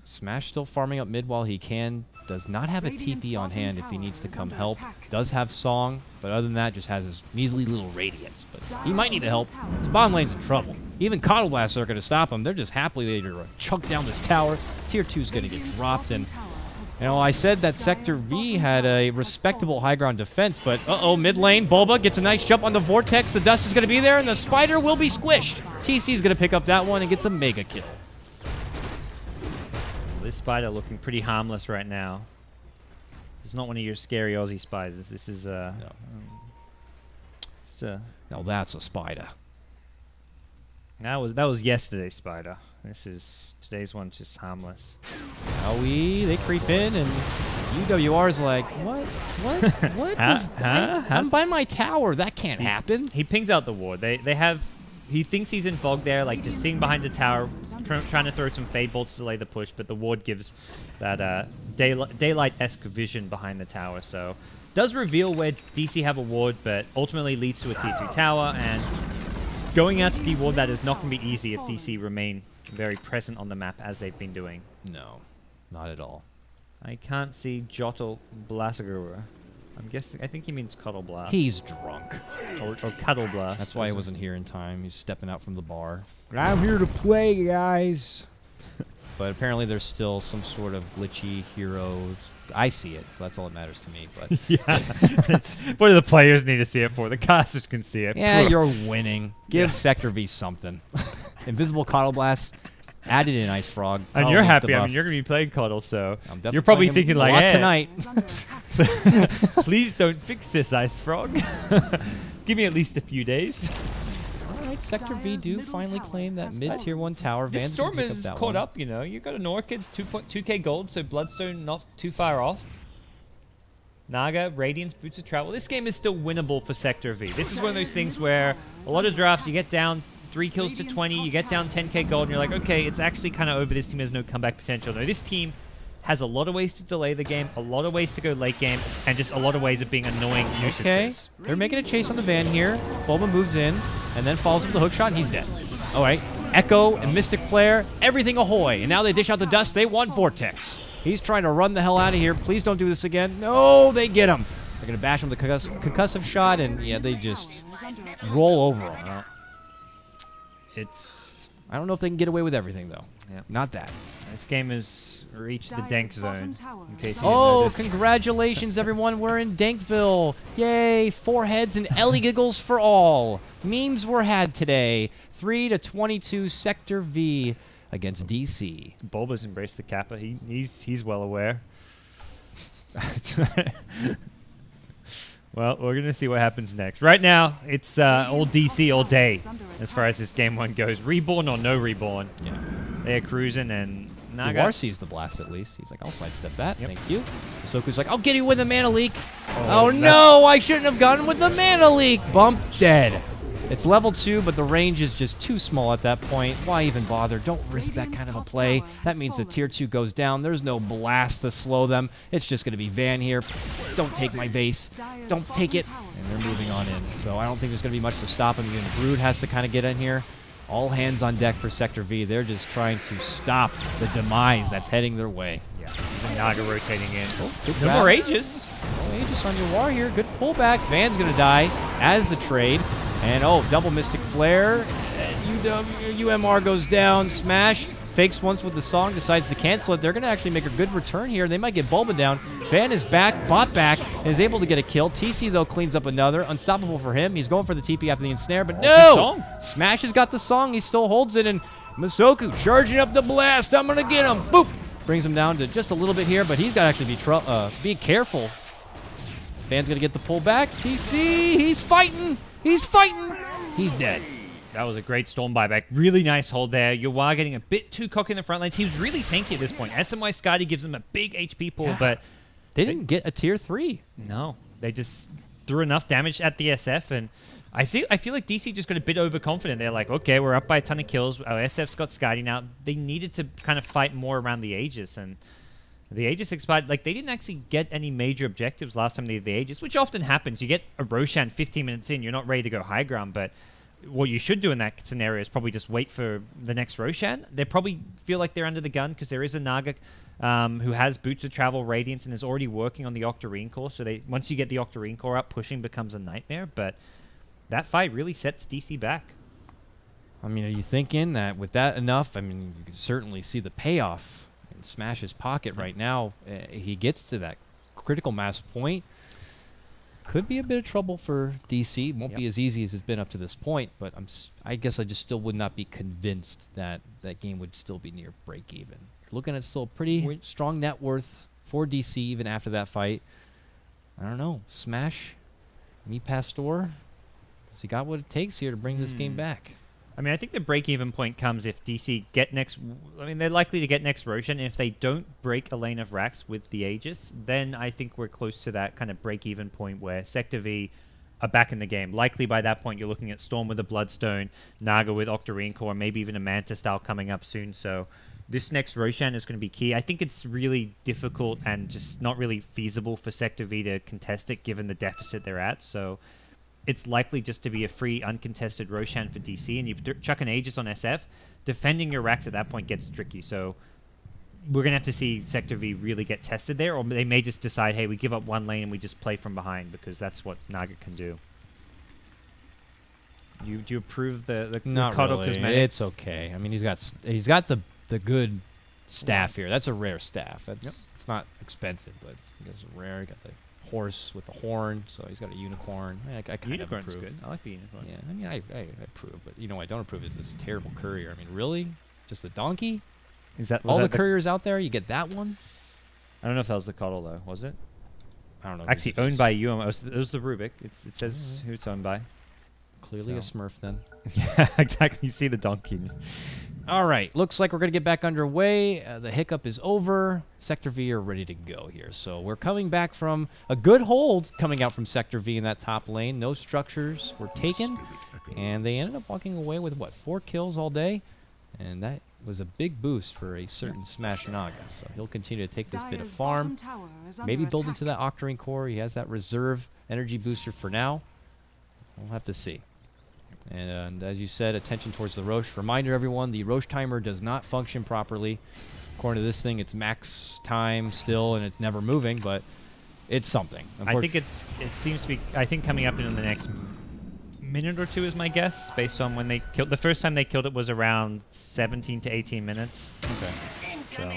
Speaker 1: Smash still farming up mid while he can. Does not have a TP on hand if he needs to come help. Does have Song, but other than that, just has his measly little radiance. But he might need the help. His bottom lane's in trouble. Even Coddle Blasts are going to stop him. They're just happily ready to chunk down this tower. Tier 2 is going to get dropped. And, you know, I said that Sector V had a respectable high ground defense, but mid lane, Bulba gets a nice jump on the Vortex. The dust is going to be there, and the Spider will be squished. TC is going to pick up that one and gets a mega kill.
Speaker 2: This spider looking pretty harmless right now. It's not one of your scary Aussie spiders. This is
Speaker 1: No. Now that's a spider.
Speaker 2: That was yesterday's spider. Today's one's just harmless.
Speaker 1: Aui, they creep in, and UWR's like, what? I'm by my tower. That can't happen.
Speaker 2: He pings out the ward. He thinks he's in fog there, like just sitting behind the tower, trying to throw some fade bolts to delay the push, but the ward gives that daylight-esque vision behind the tower. So does reveal where DC have a ward, but ultimately leads to a tier 2 tower, and going out to de-ward that is not going to be easy if DC remain very present on the map as they've been doing.
Speaker 1: No, not at all.
Speaker 2: I can't see Jotl Blasagura. I think he means Cuddle Blast.
Speaker 1: He's drunk.
Speaker 2: Or Cuddle Blast.
Speaker 1: That's why he wasn't here in time. He's stepping out from the bar. I'm here to play, guys. But apparently there's still some sort of glitchy hero. I see it, so that's all that matters to me. But
Speaker 2: yeah, what do the players need to see it for? The casters can see it.
Speaker 1: Yeah, you're winning. Give Sector V something. Invisible Coddle Blast. Added in Ice Frog.
Speaker 2: And you're happy. I mean, you're going to be playing Coddle, so
Speaker 1: I'm
Speaker 2: you're probably thinking like, hey,
Speaker 1: tonight.
Speaker 2: Please don't fix this, Ice Frog. Give me at least a few days.
Speaker 1: All right, Sector V do finally claim that mid-tier 1 tower.
Speaker 2: This Storm is caught up, you know. You got an Orchid, 2.2k gold, so Bloodstone not too far off. Naga, Radiance, Boots of Travel. This game is still winnable for Sector V. This is one of those things where a lot of drafts, you get down 3 kills to 20, you get down 10k gold, and you're like, okay, it's actually kind of over. This team has no comeback potential. No, this team has a lot of ways to delay the game, a lot of ways to go late game, and just a lot of ways of being annoying nuisances.
Speaker 1: Okay, they're making a chase on the van here. Bulba moves in, and then falls into the hook shot, and he's dead. All right, Echo and Mystic Flare, everything ahoy. And now they dish out the dust. They want Vortex. He's trying to run the hell out of here. Please don't do this again. No, they get him. They're going to bash him with the concussive shot, and yeah, they just roll over him.
Speaker 2: Well,
Speaker 1: I don't know if they can get away with everything, though.
Speaker 2: Yeah.
Speaker 1: Not that.
Speaker 2: This game has reached the Dank zone, in case you didn't
Speaker 1: Oh,
Speaker 2: notice.
Speaker 1: congratulations, everyone. We're in Dankville. Yay, 4 heads and Ellie giggles for all. Memes were had today. 3-22 Sector V against DC.
Speaker 2: Bulba's embraced the Kappa. He's well aware. Well, we're going to see what happens next. Right now, it's all DC all day as far as this game 1 goes. Reborn or no Reborn.
Speaker 1: Yeah.
Speaker 2: They're cruising, and Naga...
Speaker 1: War sees the blast at least. He's like, I'll sidestep that. Yep. Thank you. Soku's like, I'll get you with the mana leak. Oh no, I shouldn't have gone with the mana leak. Bumped dead. It's level 2, but the range is just too small at that point. Why even bother? Don't risk that kind of a play. That means the tier 2 goes down. There's no blast to slow them. It's just going to be Van here. Don't take my vase. Don't take it. And they're moving on in. So I don't think there's going to be much to stop him. Even Brood has to kind of get in here. All hands on deck for Sector V. They're just trying to stop the demise that's heading their way.
Speaker 2: Yeah, Naga rotating in.
Speaker 1: Oh,
Speaker 2: no more Aegis.
Speaker 1: No Aegis on your war here. Good pullback. Van's going to die as the trade. And, double Mystic Flare. UMR goes down. Smash. Fakes once with the song. Decides to cancel it. They're going to actually make a good return here. They might get Bulba down. Van is back. Bot back. And is able to get a kill. TC, though, cleans up another. Unstoppable for him. He's going for the TP after the ensnare. But no! Smash has got the song. He still holds it. And Masoku charging up the blast. I'm going to get him. Boop! Brings him down to just a little bit here. But he's got to actually be careful. Van's going to get the pull back. TC, he's fighting. He's fighting. He's dead.
Speaker 2: That was a great Storm buyback. Really nice hold there. Yuwa getting a bit too cocky in the front lanes. He was really tanky at this point. SMY Skadi gives him a big HP pull, but
Speaker 1: they didn't get a tier 3.
Speaker 2: No, they just threw enough damage at the SF, and I feel like DC just got a bit overconfident. They're like, okay, we're up by a ton of kills. Our SF's got Skadi now. They needed to kind of fight more around the Aegis, and the Aegis expired. Like, they didn't actually get any major objectives last time they did the Aegis, which often happens. You get a Roshan 15 minutes in, you're not ready to go high ground, but what you should do in that scenario is probably just wait for the next Roshan. They probably feel like they're under the gun because there is a Naga who has Boots of Travel, Radiance, and is already working on the Octarine core. So once you get the Octarine core up, pushing becomes a nightmare. But that fight really sets DC back.
Speaker 1: I mean, are you thinking that with that enough? I mean, you can certainly see the payoff in Smash's pocket right now. He gets to that critical mass point. Could be a bit of trouble for DC. Won't be as easy as it's been up to this point, but I guess I just still would not be convinced that that game would still be near break even. You're looking at still a pretty strong net worth for DC even after that fight. I don't know. Smash, me Pastor, because he got what it takes here to bring this game back.
Speaker 2: I mean, I think the break-even point comes if DC get next... I mean, they're likely to get next Roshan, and if they don't break a lane of racks with the Aegis, then I think we're close to that kind of break-even point where Sector V are back in the game. Likely by that point, you're looking at Storm with a Bloodstone, Naga with Octarine Core, maybe even a Manta style coming up soon, so this next Roshan is going to be key. I think it's really difficult and just not really feasible for Sector V to contest it given the deficit they're at, so it's likely just to be a free, uncontested Roshan for DC, and you chuck an Aegis on SF, defending your racks at that point gets tricky. So we're going to have to see Sector V really get tested there, or they may just decide, hey, we give up one lane and we just play from behind, because that's what Naga can do. Do you approve the Cuddle
Speaker 1: really.
Speaker 2: Cosmetics?
Speaker 1: It's okay. I mean, he's got the good staff here. That's a rare staff. It's not expensive, but it's rare. You got the horse with the horn, so he's got a unicorn. I kind of approve.
Speaker 2: Good. I like the unicorn.
Speaker 1: Yeah, I mean, I approve, but you know, I don't approve is this terrible courier. I mean, really, just the donkey?
Speaker 2: Is that
Speaker 1: all the couriers out there? You get that one?
Speaker 2: I don't know if that was the Cuddle though. Was it?
Speaker 1: I don't know.
Speaker 2: Actually, owned by UM. It was the Rubik. It says who it's owned by.
Speaker 1: Clearly a Smurf then.
Speaker 2: Yeah, exactly. You see the donkey.
Speaker 1: All right, looks like we're going to get back underway. The hiccup is over. Sector V are ready to go here. So we're coming back from a good hold coming out from Sector V in that top lane. No structures were taken, and they ended up walking away with, what, 4 kills all day? And that was a big boost for a certain Smash Naga. So he'll continue to take this bit of farm, maybe build into that Octarine Core. He has that reserve energy booster for now. We'll have to see. And as you said, attention towards the Roche. Reminder, everyone, the Roche timer does not function properly. According to this thing, it's max time still, and it's never moving, but it's something.
Speaker 2: I think it seems to be, I think coming up in the next minute or two is my guess, based on when they killed. The first time they killed it was around 17 to 18 minutes.
Speaker 1: Okay.
Speaker 2: So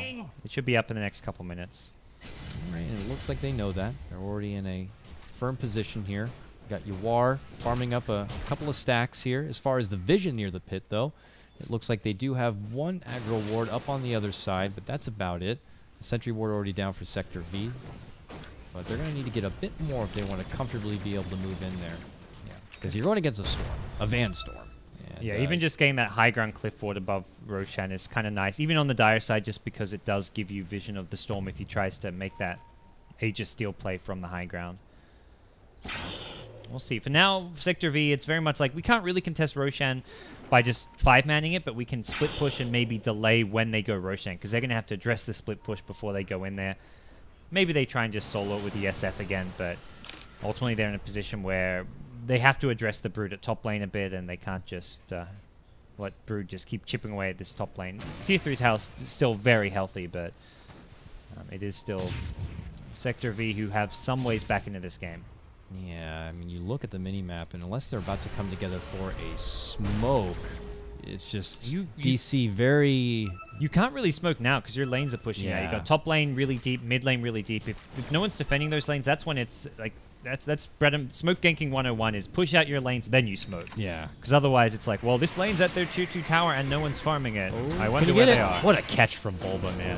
Speaker 2: it should be up in the next couple minutes.
Speaker 1: All right, and it looks like they know that. They're already in a firm position here. Got Yuwar farming up a couple of stacks here. As far as the vision near the pit, though, it looks like they do have one aggro ward up on the other side, but that's about it. The sentry ward already down for Sector V. But they're going to need to get a bit more if they want to comfortably be able to move in there. Yeah, because you're going against a storm, a Van storm. And,
Speaker 2: yeah, even just getting that high ground cliff ward above Roshan is kind of nice. Even on the dire side, just because it does give you vision of the storm if he tries to make that Aegis Steel play from the high ground. we'll see. For now, Sector V, it's very much like we can't really contest Roshan by just 5-manning it, but we can split push and maybe delay when they go Roshan, because they're going to have to address the split push before they go in there. Maybe they try and just solo it with the SF again, but ultimately they're in a position where they have to address the Brood at top lane a bit, and they can't just let Brood just keep chipping away at this top lane. Tier 3 tower is still very healthy, but it is still Sector V who have some ways back into this game.
Speaker 1: Yeah, I mean, you look at the mini-map, and unless they're about to come together for a smoke, it's just DC very...
Speaker 2: You can't really smoke now because your lanes are pushing out. You've got top lane really deep, mid lane really deep. If no one's defending those lanes, that's when it's like... That's smoke ganking 101 is push out your lanes, then you smoke.
Speaker 1: Yeah.
Speaker 2: Because otherwise it's like, well, this lane's at their tier 2 tower and no one's farming it.
Speaker 1: Oh,
Speaker 2: I wonder where they are.
Speaker 1: What a catch from Bulba, man.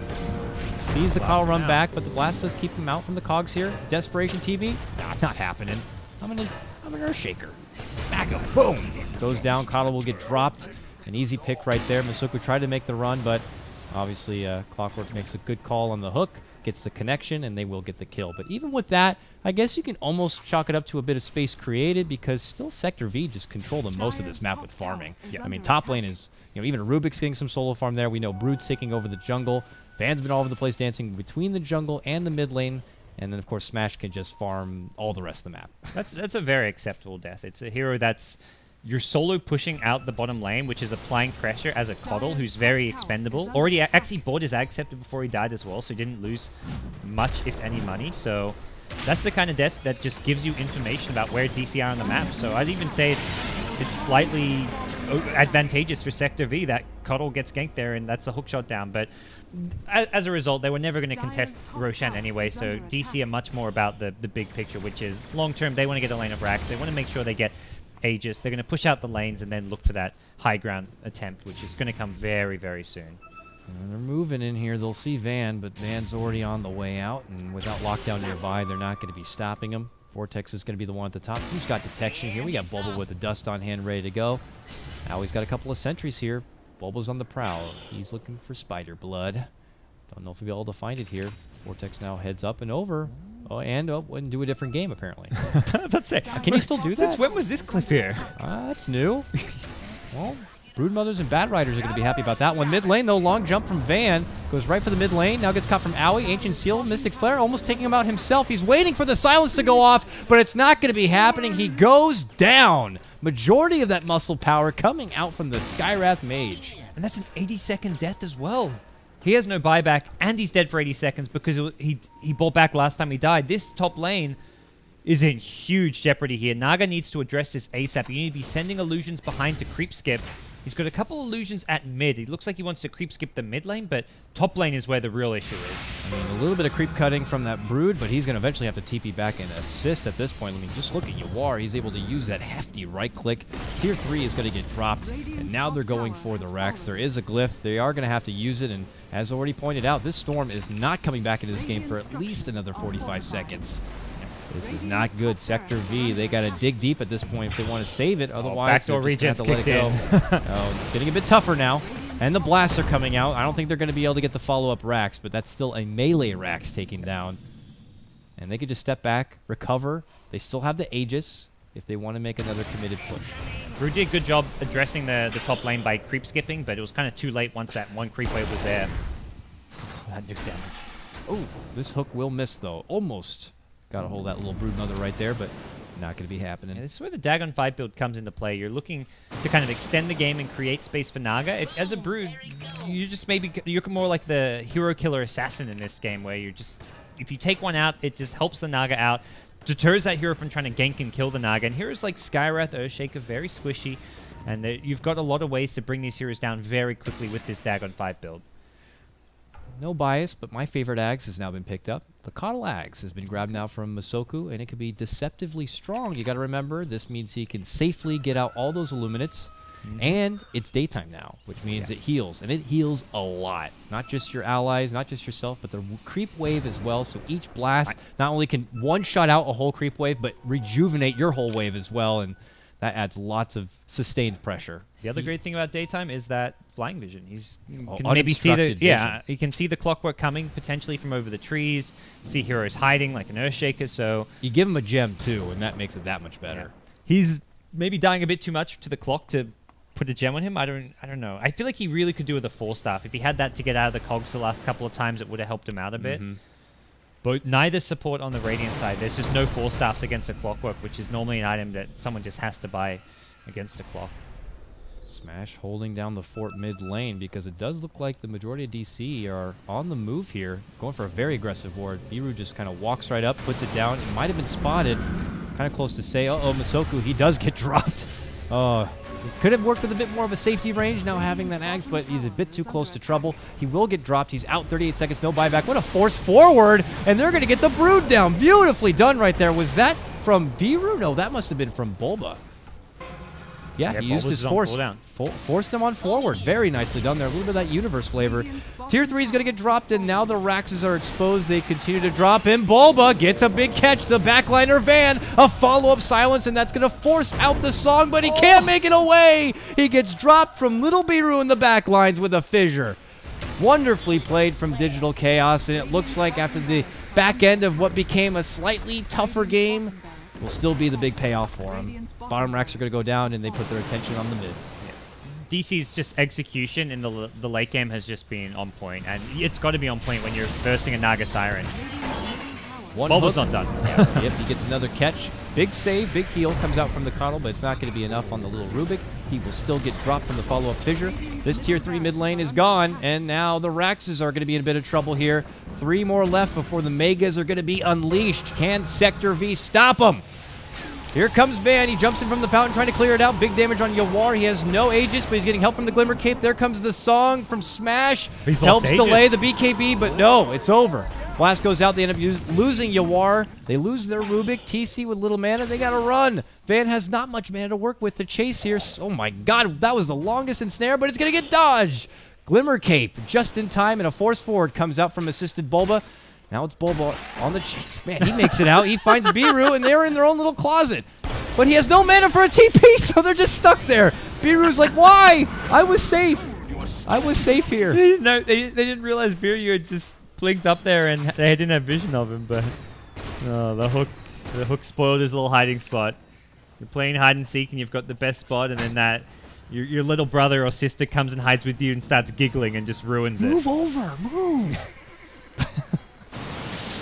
Speaker 1: Sees the Kyle run back, but the blast does keep him out from the cogs here. Desperation TV? Nah, not happening. I'm an Earthshaker. Smack him. Boom. Goes down. Kyle will get dropped. An easy pick right there. Masuku tried to make the run, but obviously Clockwork makes a good call on the hook. Gets the connection, and they will get the kill. But even with that, I guess you can almost chalk it up to a bit of space created, because still Sector V just controlled the most of this map with farming. I mean, top lane is, even Rubik's getting some solo farm there. We know Brood's taking over the jungle. Van's been all over the place dancing between the jungle and the mid lane. And then, of course, Smash can just farm all the rest of the map.
Speaker 2: That's a very acceptable death. It's a hero that's... You're solo pushing out the bottom lane, which is applying pressure as a Coddle, who's very expendable. Already actually bought his Ag Scepter before he died as well, so he didn't lose much, if any, money. So that's the kind of death that just gives you information about where DC are on the map. So I'd even say it's slightly advantageous for Sector V that Coddle gets ganked there, and that's a hookshot down. But as a result, they were never going to contest Roshan anyway, so DC are much more about the big picture, which is long-term, they want to get a lane of racks. They want to make sure they get Aegis. They're going to push out the lanes and then look for that high ground attempt, which is going to come very, very soon.
Speaker 1: And they're moving in here. They'll see Van, but Van's already on the way out, and without lockdown nearby, they're not going to be stopping him. Vortex is going to be the one at the top. Who's got detection here? We got Bulba with the dust on hand, ready to go. Now he's got a couple of sentries here. Bulba's on the prowl. He's looking for spider blood. Don't know if we'll be able to find it here. Vortex now heads up and over. Oh, and do a different game, apparently.
Speaker 2: That's it.
Speaker 1: Can you still do that?
Speaker 2: Since when was this cliff here?
Speaker 1: That's new. Well, Broodmothers and Bat Riders are going to be happy about that one. Mid lane, though, long jump from Van. Goes right for the mid lane. Now gets caught from Owie. Ancient Seal, Mystic Flare, almost taking him out himself. He's waiting for the silence to go off, but it's not going to be happening. He goes down. Majority of that muscle power coming out from the Skywrath Mage.
Speaker 2: And that's an 80-second death as well. He has no buyback, and he's dead for 80 seconds because he bought back last time he died. This top lane is in huge jeopardy here. Naga needs to address this ASAP. You need to be sending illusions behind to creep skip. He's got a couple illusions at mid. He looks like he wants to creep skip the mid lane, but top lane is where the real issue is.
Speaker 1: I mean, a little bit of creep cutting from that Brood, but he's going to eventually have to TP back and assist at this point. I mean, just look at Yawar. He's able to use that hefty right click. Tier 3 is going to get dropped, and now they're going for the Rex. There is a glyph. They are going to have to use it, and as already pointed out, this Storm is not coming back into this game for at least another 45 seconds. This is not good. Sector V, they got to dig deep at this point if they want to save it. Otherwise,
Speaker 2: backdoor
Speaker 1: they're just going to
Speaker 2: regen's
Speaker 1: have to let it go. It's getting a bit tougher now. And the blasts are coming out. I don't think they're going to be able to get the follow-up racks, but that's still a melee racks taking down. And they could just step back, recover. They still have the Aegis if they want to make another committed push.
Speaker 2: Brood did a good job addressing the top lane by creep skipping, but it was kind of too late once that one creep wave was there. That nuke damage.
Speaker 1: Oh, this hook will miss, though. Almost got a hold of that little Brood Mother right there, but not going to be happening.
Speaker 2: Yeah, this is where the Dagon 5 build comes into play. You're looking to kind of extend the game and create space for Naga. As a Brood, you're more like the hero killer assassin in this game, where you're just, if you take one out, it just helps the Naga out, deters that hero from trying to gank and kill the Naga. And heroes like Skywrath, Earthshaker, very squishy, and you've got a lot of ways to bring these heroes down very quickly with this Dagon 5 build.
Speaker 1: No bias, but my favorite Ags has now been picked up. The Coddle Ags has been grabbed now from Masoku, and it can be deceptively strong. You got to remember, this means he can safely get out all those Illuminates, and it's daytime now, which means it heals, and it heals a lot. Not just your allies, not just yourself, but the creep wave as well. So each blast not only can one-shot out a whole creep wave, but rejuvenate your whole wave as well, and That adds lots of sustained pressure.
Speaker 2: The other great thing about daytime is that flying vision. He's can maybe
Speaker 1: unobstructed
Speaker 2: see the
Speaker 1: vision.
Speaker 2: he can see the clockwork coming potentially from over the trees. See heroes hiding like an Earthshaker. So
Speaker 1: You give him a gem too, and that makes it that much better.
Speaker 2: he's maybe dying a bit too much to the clock to put a gem on him. I don't know. I feel like he really could do with a 4-staff. If he had that to get out of the cogs the last couple of times, it would have helped him out a bit. But neither support on the Radiant side. There's just no 4-staffs against a clockwork, which is normally an item that someone just has to buy against a clock.
Speaker 1: Smash holding down the fort mid lane because it does look like the majority of DC are on the move here, going for a very aggressive ward. Biru just kind of walks right up, puts it down. It might have been spotted. Kind of close to say, uh-oh, Masoku, he does get dropped. Could have worked with a bit more of a safety range now having that Axe, but he's a bit too close to trouble. He will get dropped. He's out 38 seconds, no buyback. What a force forward, and they're going to get the Brood down. Beautifully done right there. Was that from Biru? No, that must have been from Bulba. Yeah, he used his force. Forced him on forward. Very nicely done there. A little bit of that universe flavor. Tier 3 is going to get dropped, and now the Raxes are exposed. They continue to drop in. Bulba gets a big catch. The backliner Van, a follow-up silence, and that's going to force out the song, but he can't make it away. He gets dropped from Little Biru in the backlines with a fissure. Wonderfully played from Digital Chaos, and it looks like after the back end of what became a slightly tougher game, will still be the big payoff for him. Bottom racks are going to go down, and they put their attention on the mid.
Speaker 2: DC's just execution in the late game has just been on point, and it's got to be on point when you're versing a Naga Siren. Bulba's not done.
Speaker 1: Yeah. Yep, he gets another catch. Big save, big heal comes out from the Coddle, but it's not going to be enough on the little Rubik. He will still get dropped from the follow-up fissure. This tier 3 mid lane is gone, and now the Raxes are going to be in a bit of trouble here. 3 more left before the Megas are going to be unleashed. Can Sector V stop them? Here comes Van. He jumps in from the fountain trying to clear it out. Big damage on Yawar. He has no Aegis, but he's getting help from the Glimmer Cape. There comes the song from Smash. Helps delay the BKB, but no, it's over. Blast goes out. They end up losing Yawar. They lose their Rubik. TC with little mana. They got to run. Van has not much mana to work with to chase here. Oh my god, that was the longest ensnare, but it's going to get dodged. Glimmer Cape just in time, and a force forward comes out from assisted Bulba. Now it's Bulba on the chase. Man, he makes it out. He finds Biru, and they're in their own little closet. But he has no mana for a TP, so they're just stuck there. Biru's like, why? I was safe. I was safe here.
Speaker 2: No, they didn't realize Biru had just blinked up there, and they didn't have vision of him. But the hook spoiled his little hiding spot. You're playing hide and seek, and you've got the best spot, and then your little brother or sister comes and hides with you and starts giggling and just ruins it.
Speaker 1: Move over. Move.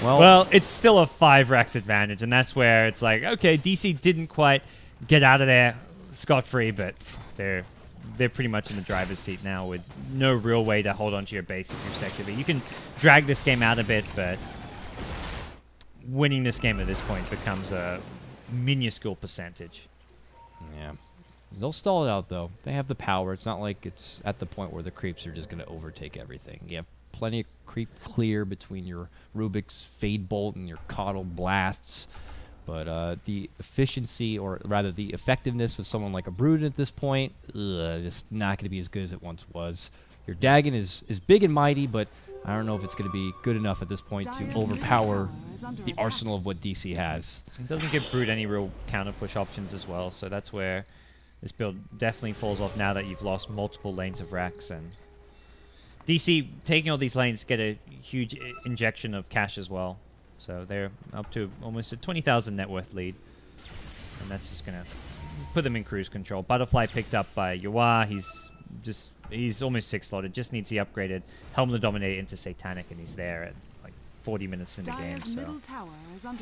Speaker 2: Well, it's still a 5 Rax advantage, and that's where it's like, okay, DC didn't quite get out of there scot-free, but they're pretty much in the driver's seat now with no real way to hold onto your base if you're Sector V. You can drag this game out a bit, but winning this game at this point becomes a minuscule percentage.
Speaker 1: Yeah. They'll stall it out, though. They have the power. It's not like it's at the point where the creeps are just going to overtake everything. You have plenty of creep clear between your Rubik's Fade Bolt and your Coddle Blasts. But the efficiency, or rather the effectiveness of someone like a Brood at this point, just not going to be as good as it once was. Your Dagon is big and mighty, but I don't know if it's going to be good enough at this point to overpower the arsenal of what DC has.
Speaker 2: It doesn't give Brood any real counter push options as well, so that's where this build definitely falls off now that you've lost multiple lanes of Rax. And DC, taking all these lanes, get a huge injection of cash as well. So they're up to almost a 20,000 net worth lead. And that's just going to put them in cruise control. Butterfly picked up by Yawar. He's almost 6-slotted. Just needs the upgraded Helm to Dominate into Satanic, and he's there at like 40 minutes in the game. So
Speaker 3: It's going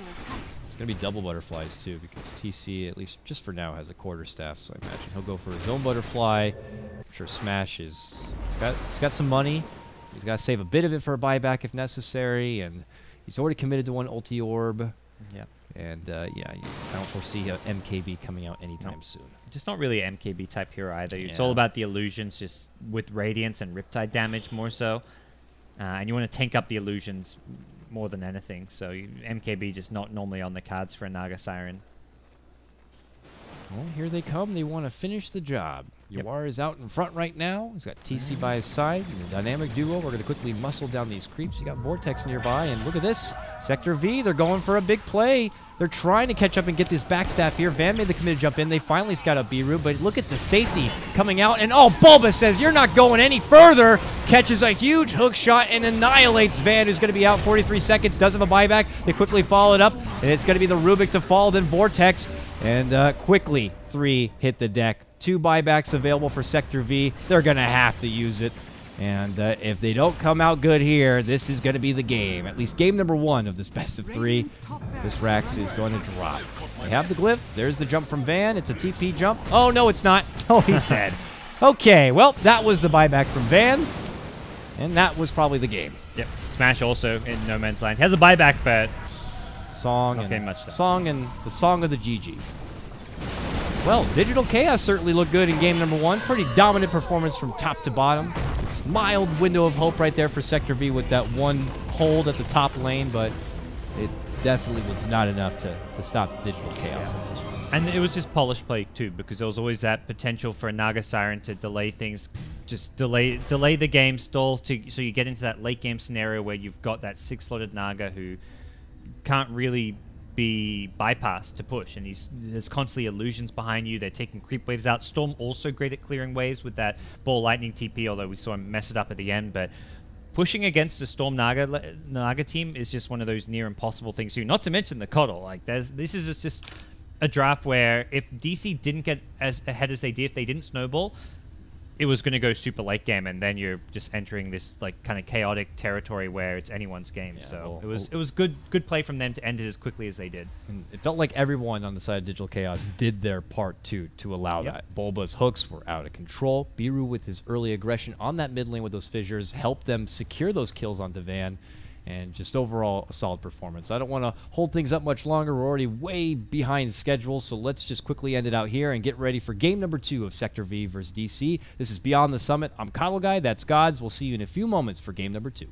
Speaker 1: to be double butterflies too, because TC, at least just for now, has a quarterstaff. So I imagine he'll go for his own butterfly. I'm sure Smash he's got some money. He's got to save a bit of it for a buyback if necessary, and he's already committed to one ulti orb.
Speaker 2: Yeah.
Speaker 1: And yeah, I don't foresee a MKB coming out anytime soon.
Speaker 2: Just not really an MKB type hero either. Yeah. It's all about the illusions, just with Radiance and Riptide damage more so. And you want to tank up the illusions more than anything. So MKB just not normally on the cards for a Naga Siren.
Speaker 1: Well, here they come. They want to finish the job. Yawar is out in front right now. He's got TC by his side. The dynamic duo. We're going to quickly muscle down these creeps. You got Vortex nearby, and look at this. Sector V, they're going for a big play. They're trying to catch up and get this backstaff here. Van made the committed jump in. They finally scout out Biru, but look at the safety coming out. And oh, Bulba says, you're not going any further. Catches a huge hook shot and annihilates Van, who's going to be out 43 seconds. Does have a buyback. They quickly follow it up, and it's going to be the Rubik to fall, then Vortex. And quickly, 3 hit the deck. 2 buybacks available for Sector V. They're going to have to use it. And if they don't come out good here, this is going to be the game. At least game number 1 of this best of 3. This Rax is going to drop. They have the glyph. There's the jump from Van. It's a TP jump. Oh, no, it's not. Oh, he's dead. Okay, well, that was the buyback from Van. And that was probably the game.
Speaker 2: Yep. Smash also in No Man's Land. He has a buyback, but
Speaker 1: Song and the song of the GG. Well, Digital Chaos certainly looked good in game number 1. Pretty dominant performance from top to bottom. Mild window of hope right there for Sector V with that one hold at the top lane, but it definitely was not enough to stop Digital Chaos in this one.
Speaker 2: And it was just polished play too, because there was always that potential for a Naga Siren to delay things, just delay the game, stall, so you get into that late game scenario where you've got that 6-slotted Naga who can't really be bypassed to push, and there's constantly illusions behind you. They're taking creep waves out. Storm also great at clearing waves with that ball lightning TP, although we saw him mess it up at the end. But pushing against the Storm Naga team is just one of those near impossible things to do. Not to mention the Coddle. Like this is just a draft where if DC didn't get as ahead as they did, if they didn't snowball, it was going to go super late game, and then you're just entering this like kind of chaotic territory where it's anyone's game. Yeah, so it was good play from them to end it as quickly as they did.
Speaker 1: And it felt like everyone on the side of Digital Chaos did their part to allow that. Bulba's hooks were out of control. Biru with his early aggression on that mid lane with those fissures helped them secure those kills onto Van. And just overall a solid performance. I don't want to hold things up much longer. We're already way behind schedule, so let's just quickly end it out here and get ready for game number 2 of Sector V versus DC. This is Beyond the Summit. I'm Coddle Guy. That's Gods. We'll see you in a few moments for game number 2.